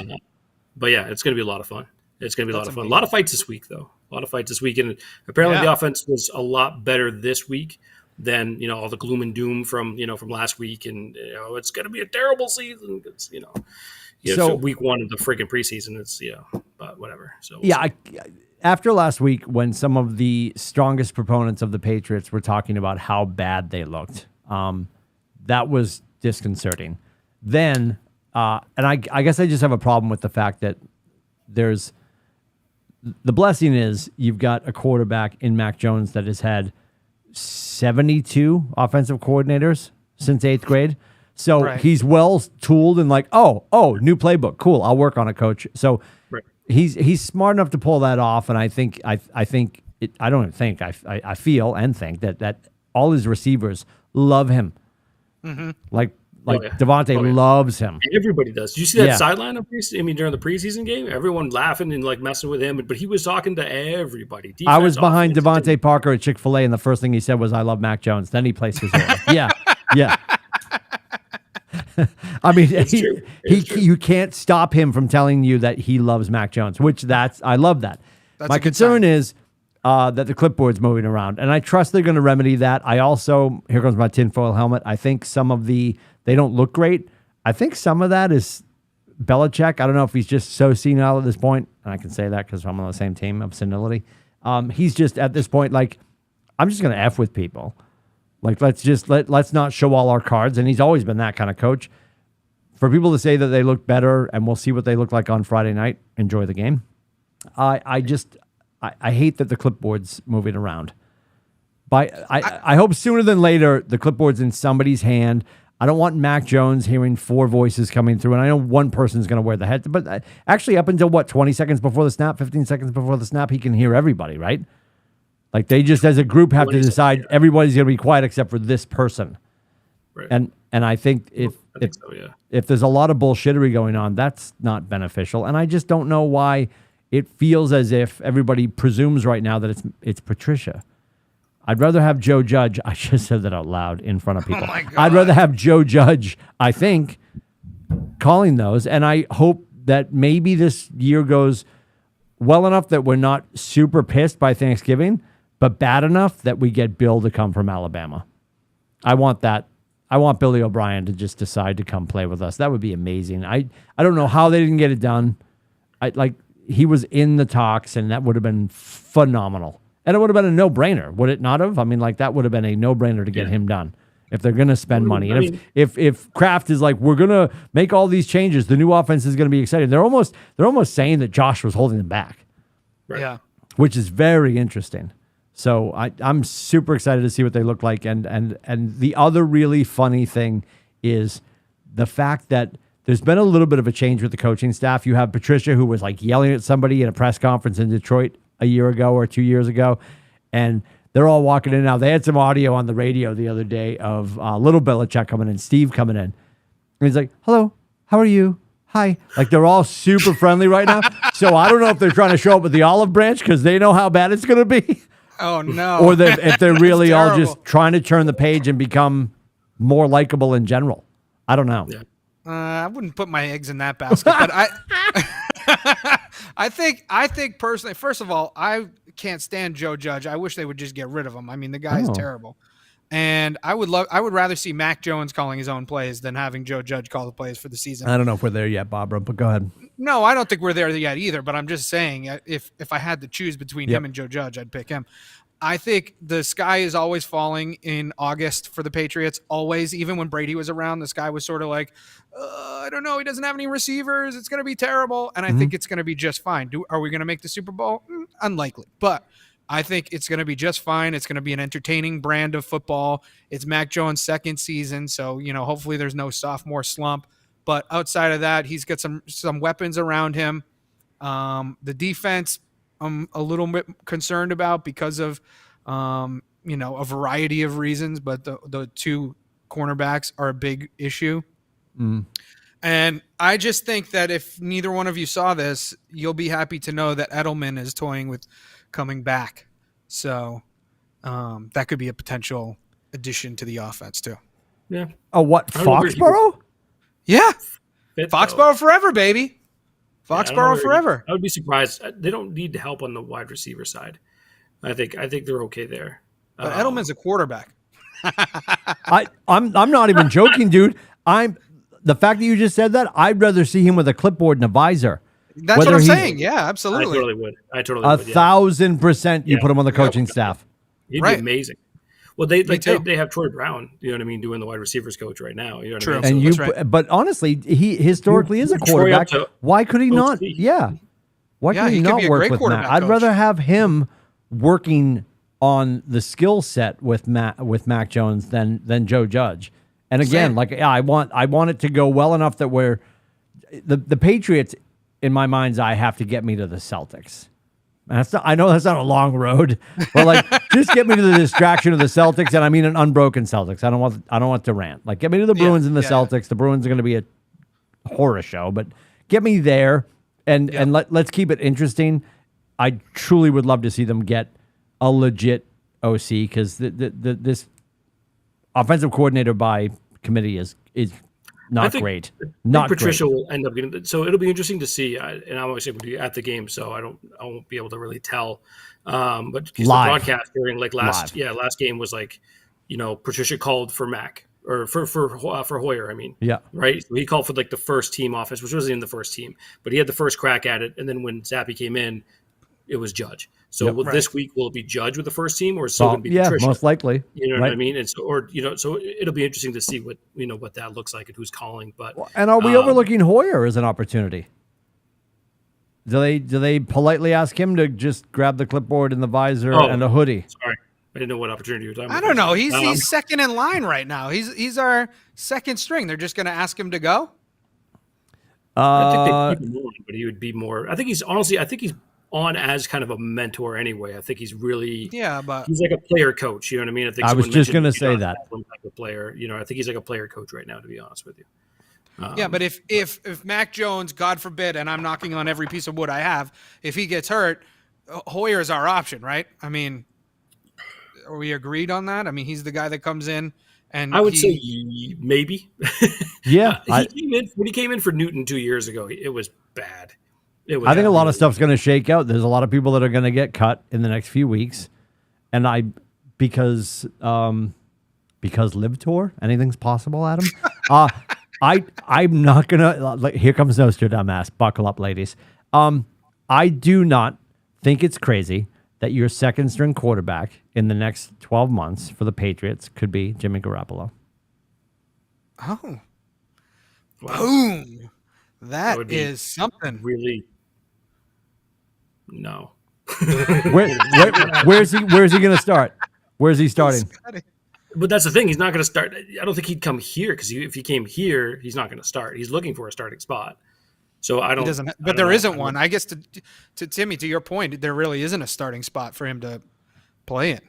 but yeah, it's gonna be a lot of fun. It's gonna be a lot That's of fun. amazing. A lot of fights this week though. A lot of fights this week, and apparently Yeah. the offense was a lot better this week than all the gloom and doom from from last week. And it's gonna be a terrible season. It's Yeah, So so week 1 of the freaking preseason, it's but whatever. So yeah, after last week, when some of the strongest proponents of the Patriots were talking about how bad they looked, that was disconcerting. Then, and I guess I just have a problem with the fact that there's the blessing is you've got a quarterback in Mac Jones that has had 72 offensive coordinators since 8th grade. So Right. he's well tooled and like, oh, new playbook. Cool. I'll work on it, coach. So right. he's smart enough to pull that off. And I think, I feel and think that all his receivers love him. Mm-hmm. Like Oh, yeah. Devontae Oh, yeah. loves him. Everybody does. Did you see that Yeah. sideline of during the preseason game? Everyone laughing and like messing with him, but he was talking to everybody. Defense, I was behind offense, Devontae Parker at Chick-fil-A, and the first thing he said was, "I love Mac Jones." Then he placed his order. Yeah. I mean, true. It's true. you can't stop him from telling you that he loves Mac Jones, I love that. That's My a good concern sign. is that the clipboard's moving around, and I trust they're going to remedy that. I also, here comes my tinfoil helmet, I think they don't look great. I think some of that is Belichick. I don't know if he's just so senile at this point, and I can say that because I'm on the same team of senility. He's just at this point like, I'm just going to F with people. Like, let's not show all our cards. And he's always been that kind of coach. For people to say that they look better and we'll see what they look like on Friday night, enjoy the game. I hate that the clipboard's moving around. I hope sooner than later the clipboard's in somebody's hand. I don't want Mac Jones hearing 4 voices coming through, and I know one person's going to wear the headset. But actually, up until 20 seconds before the snap, 15 seconds before the snap, he can hear everybody, right? Like they just, as a group, have to decide everybody's going to be quiet except for this person. Right. And I think if there's a lot of bullshittery going on, that's not beneficial. And I just don't know why it feels as if everybody presumes right now that it's Patricia. I'd rather have Joe Judge. I just said that out loud in front of people. Oh my God. I'd rather have Joe Judge, I think, calling those. And I hope that maybe this year goes well enough that we're not super pissed by Thanksgiving, but bad enough that we get Bill to come from Alabama. I want that. I want Billy O'Brien to just decide to come play with us. That would be amazing. I don't know how they didn't get it done. He was in the talks, and that would have been phenomenal. And it would have been a no-brainer, would it not have? I mean, that would have been a no-brainer to get him done if they're going to spend money. And if Kraft is like, we're going to make all these changes, the new offense is going to be exciting. They're almost saying that Josh was holding them back. Right. Yeah. Which is very interesting. So I'm super excited to see what they look like. And the other really funny thing is the fact that there's been a little bit of a change with the coaching staff. You have Patricia, who was like yelling at somebody in a press conference in Detroit a year ago or 2 years ago, and they're all walking in now. They had some audio on the radio the other day of little Belichick coming in, Steve coming in. And he's like, "Hello, how are you? Hi." Like they're all super friendly right now. So I don't know if they're trying to show up with the olive branch because they know how bad it's going to be. Oh no. Or if they're really all terrible. just trying to turn the page and become more likable in general. I don't know. Yeah. I wouldn't put my eggs in that basket, but I think personally, first of all, I can't stand Joe Judge. I wish they would just get rid of him. I mean, the guy is terrible. And I would rather see Mac Jones calling his own plays than having Joe Judge call the plays for the season. I don't know if we're there yet, Barbara, but go ahead. No, I don't think we're there yet either, but I'm just saying if I had to choose between him and Joe Judge, I'd pick him. I think the sky is always falling in August for the Patriots. Always. Even when Brady was around, the sky was sort of like, I don't know. He doesn't have any receivers. It's going to be terrible. And I think it's going to be just fine. Are we going to make the Super Bowl? Unlikely. But I think it's going to be just fine. It's going to be an entertaining brand of football. It's Mac Jones' second season. So, hopefully there's no sophomore slump. But outside of that, he's got some weapons around him. The defense, I'm a little bit concerned about because of, a variety of reasons, but the 2 cornerbacks are a big issue. And I just think that if neither one of you saw this, you'll be happy to know that Edelman is toying with coming back. So that could be a potential addition to the offense too. Yeah. Oh, what? Foxborough? Yeah. Fit, Foxborough though. forever, baby. Foxborough forever. I would be surprised. They don't need help on the wide receiver side. I think they're okay there. But Edelman's a quarterback. I'm not even joking, dude. the fact that you just said that, I'd rather see him with a clipboard and a visor. That's what I'm saying. Yeah, absolutely. I totally would. 1,000% you put him on the coaching staff. He'd be amazing. Well, they have Troy Brown, you know what I mean, doing the wide receivers coach right now. You know what I mean? And but honestly, he historically is a quarterback. Why could he not? Yeah. Why could he not work with Mac? I'd rather have him working on the skill set with Mac Jones than Joe Judge. And again, I want it to go well enough that where the Patriots, in my mind's eye, have to get me to the Celtics. I know that's not a long road, but just get me to the distraction of the Celtics, and I mean an unbroken Celtics. I don't want Durant. Get me to the Bruins and the Celtics. The Bruins are going to be a horror show, but get me there, and let's keep it interesting. I truly would love to see them get a legit OC, because this offensive coordinator by committee is not great. Not Patricia great. will end up getting. So it'll be interesting to see. And I'm always able to be at the game, so I won't be able to really tell. But the broadcast during last game was Patricia called for Mac or for Hoyer. I mean, right. So he called for the first team offense, which wasn't in the first team, but he had the first crack at it. And then when Zappy came in, it was Judge. So this week will it be Judge with the first team, or is it going to be Patricia? Most likely. You know what I mean? And so, so it'll be interesting to see what that looks like and who's calling. But and are we overlooking Hoyer as an opportunity? Do they politely ask him to just grab the clipboard and the visor and a hoodie? Sorry, I didn't know what opportunity you were talking about. I don't know. He's second in line right now. He's our second string. They're just going to ask him to go. I think they keep him on, but he would be more. I think he's on as kind of a mentor anyway. I think he's really but he's like a player coach. You know what I mean? I was just going to say that. Type of player. I think he's like a player coach right now, to be honest with you. But if Mac Jones, God forbid, and I'm knocking on every piece of wood I have, if he gets hurt, Hoyer is our option, right? I mean, are we agreed on that? I mean, he's the guy that comes in, and I would say maybe. Yeah, when he came in for Newton 2 years ago, it was bad. I think a lot of stuff's going to shake out. There's a lot of people that are going to get cut in the next few weeks, and because Live Tour, anything's possible, Adam. I'm not gonna. Here comes Nostradamus. Buckle up, ladies. I do not think it's crazy that your second string quarterback in the next 12 months for the Patriots could be Jimmy Garoppolo. Oh, wow. Boom! That is something. Really. No. Where's he going to start? Where's he starting? But that's the thing. He's not going to start. I don't think he'd come here, because if he came here, he's not going to start. He's looking for a starting spot. So I don't. He doesn't. But there isn't one. I guess to Timmy, to your point, there really isn't a starting spot for him to play in.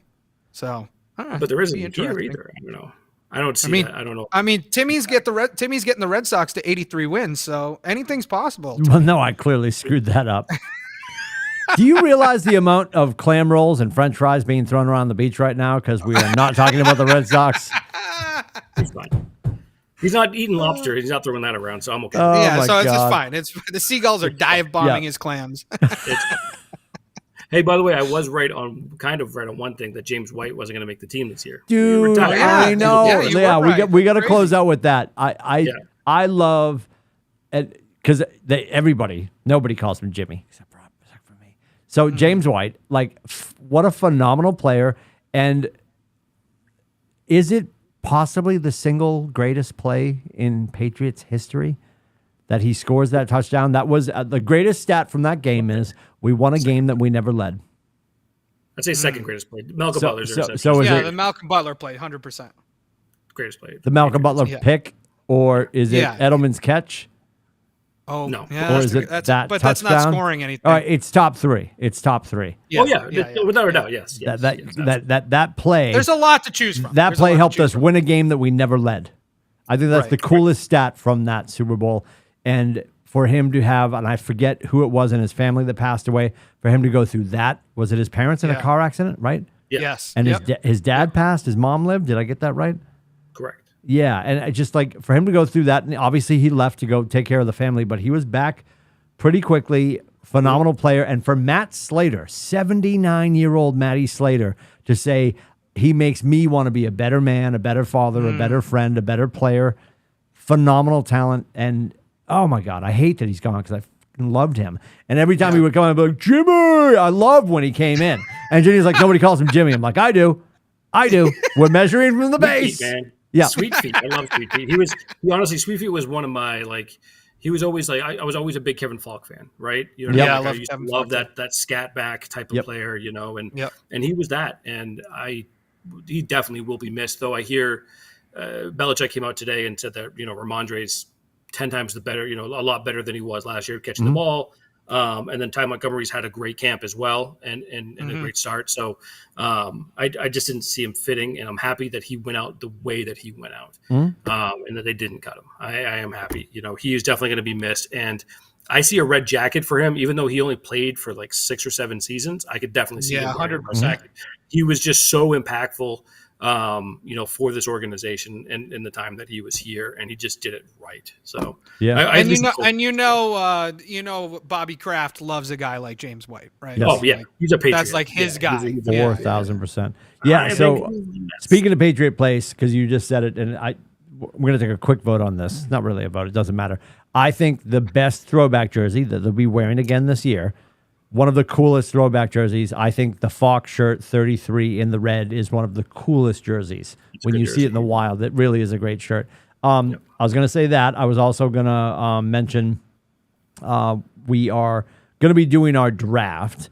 So. But there isn't here either. I don't know. I don't see that. I don't know. I mean, Timmy's getting the Red Sox to 83 wins, so anything's possible. Well, no, I clearly screwed that up. Do you realize the amount of clam rolls and French fries being thrown around the beach right now because we are not talking about the Red Sox? He's fine. He's not eating lobster. He's not throwing that around, so I'm okay. It's just fine. The seagulls are dive bombing his clams. Hey, by the way, I was kind of right on one thing, that James White wasn't going to make the team this year. Dude, I know. We got to close out with that. I love it, because nobody calls him Jimmy except for me. So James White, what a phenomenal player. And is it possibly the single greatest play in Patriots history that he scores that touchdown? That was the greatest stat from that game is we won a game that we never led. I'd say second greatest play. Malcolm Butler's the Malcolm Butler play, 100%. Greatest play. The Malcolm Butler pick, or is it Edelman's catch? Oh no! Yeah, or is it that but touchdown? That's not scoring anything. All right, it's top three. Yeah. Oh yeah, without a doubt, yes. That play. There's a lot to choose from. That play helped us win a game that we never led. I think that's the coolest stat from that Super Bowl, and for him to have, and I forget who it was in his family that passed away, for him to go through that. Was it his parents in a car accident? Right. Yeah. Yes. And his dad passed. His mom lived. Did I get that right? Correct. Yeah, and just for him to go through that, and obviously he left to go take care of the family, but he was back pretty quickly. Phenomenal player. And for Matt Slater, 79-year-old Matty Slater, to say he makes me want to be a better man, a better father, a better friend, a better player. phenomenal talent. And oh my God, I hate that he's gone because I fucking loved him. And every time he would come in, I'd be like, Jimmy, I loved when he came in. And Jimmy's like, nobody calls him Jimmy. I'm like, I do. We're measuring from the base. Sweet feet, man. Yeah. Sweet Feet. I love Sweet Feet. Honestly, Sweet Feet was one of my, like, he was always like, I was always a big Kevin Falk fan, right? You know, Yeah, like, I I used to love that scat back type of player, you know, and he was that. And he definitely will be missed, though. I hear Belichick came out today and said that, you know, Ramondre's 10 times the better, you know, a lot better than he was last year catching the ball. And then Ty Montgomery's had a great camp as well and a great start. So I just didn't see him fitting, and I'm happy that he went out the way that he went out and that they didn't cut him. I am happy. You know, he is definitely going to be missed. And I see a red jacket for him, even though he only played for like 6 or 7 seasons. I could definitely see him. 100%. He was just so impactful, you know, for this organization and in the time that he was here, and he just did it right. So Bobby Kraft loves a guy like James White, right? Yes. Oh yeah, he's a Patriot. That's like his guy. 4,000%. Yeah. So speaking of Patriot Place, because you just said it, and we're going to take a quick vote on this. Not really a vote. It doesn't matter. I think the best throwback jersey that they'll be wearing again this year, one of the coolest throwback jerseys, I think the Fox shirt 33 in the red is one of the coolest jerseys. When you see it in the wild, it really is a great shirt. I was going to say that. I was also going to mention we are going to be doing our draft.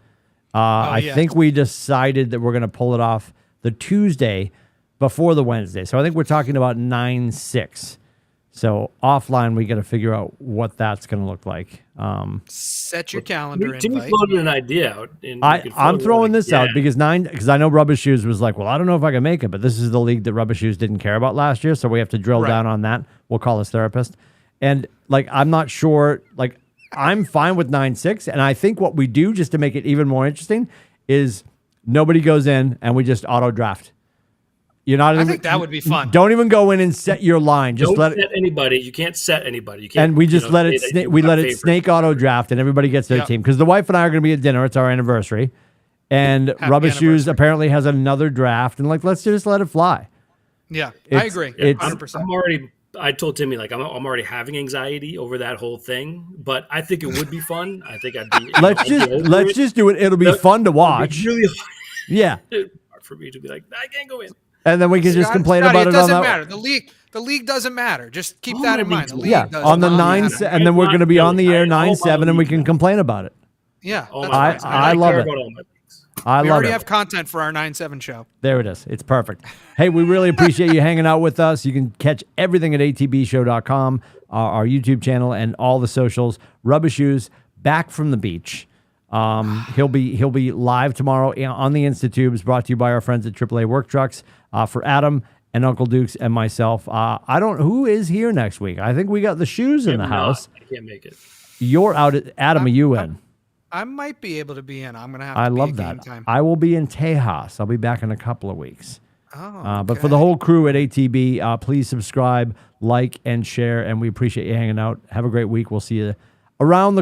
I think we decided that we're going to pull it off the Tuesday before the Wednesday. So I think we're talking about 9/6. So offline, we got to figure out what that's going to look like. Set your calendar. Timmy floated an idea out. I'm throwing this out because I know Rubber Shoes was like, well, I don't know if I can make it, but this is the league that Rubber Shoes didn't care about last year, so we have to drill down on that. We'll call his therapist. And like, I'm not sure. Like, I'm fine with 9/6, and I think what we do just to make it even more interesting is nobody goes in and we just auto draft. I think that would be fun. Don't even go in and set your line. Just don't set anybody. You can't set anybody. You can't, and we just let it. We let it snake auto draft, and everybody gets their team. Because the wife and I are going to be at dinner. It's our anniversary, and Rubber Shoes apparently has another draft. And like, let's just let it fly. Yeah, I agree. 100%. I told Timmy, like, I'm already having anxiety over that whole thing, but I think it would be fun. I think I'd be. Let's just do it. It'll be fun to watch. Really hard. Yeah. Hard for me to be like, I can't go in. And then we can just complain about it. It doesn't matter. The league doesn't matter. Just keep that in mind. The league on the 9, and then we're going to be on the air 9/7, and we can complain about it. Yeah, I love it. We already have content for our 9/7 show. There it is. It's perfect. Hey, we really appreciate you hanging out with us. You can catch everything at atbshow.com, our YouTube channel, and all the socials. Rubber Shoes back from the beach. He'll be live tomorrow on the Instatubes, brought to you by our friends at AAA Work Trucks. For Adam and Uncle Dukes and myself, who is here next week? I think we got the shoes in the house. I can't make it. You're out at Adam. Are you in? I might be able to be in. I'm gonna have. I love that. I will be in Tejas. I'll be back in a couple of weeks. But for the whole crew at ATB, please subscribe, like, and share, and we appreciate you hanging out. Have a great week. We'll see you around the corner.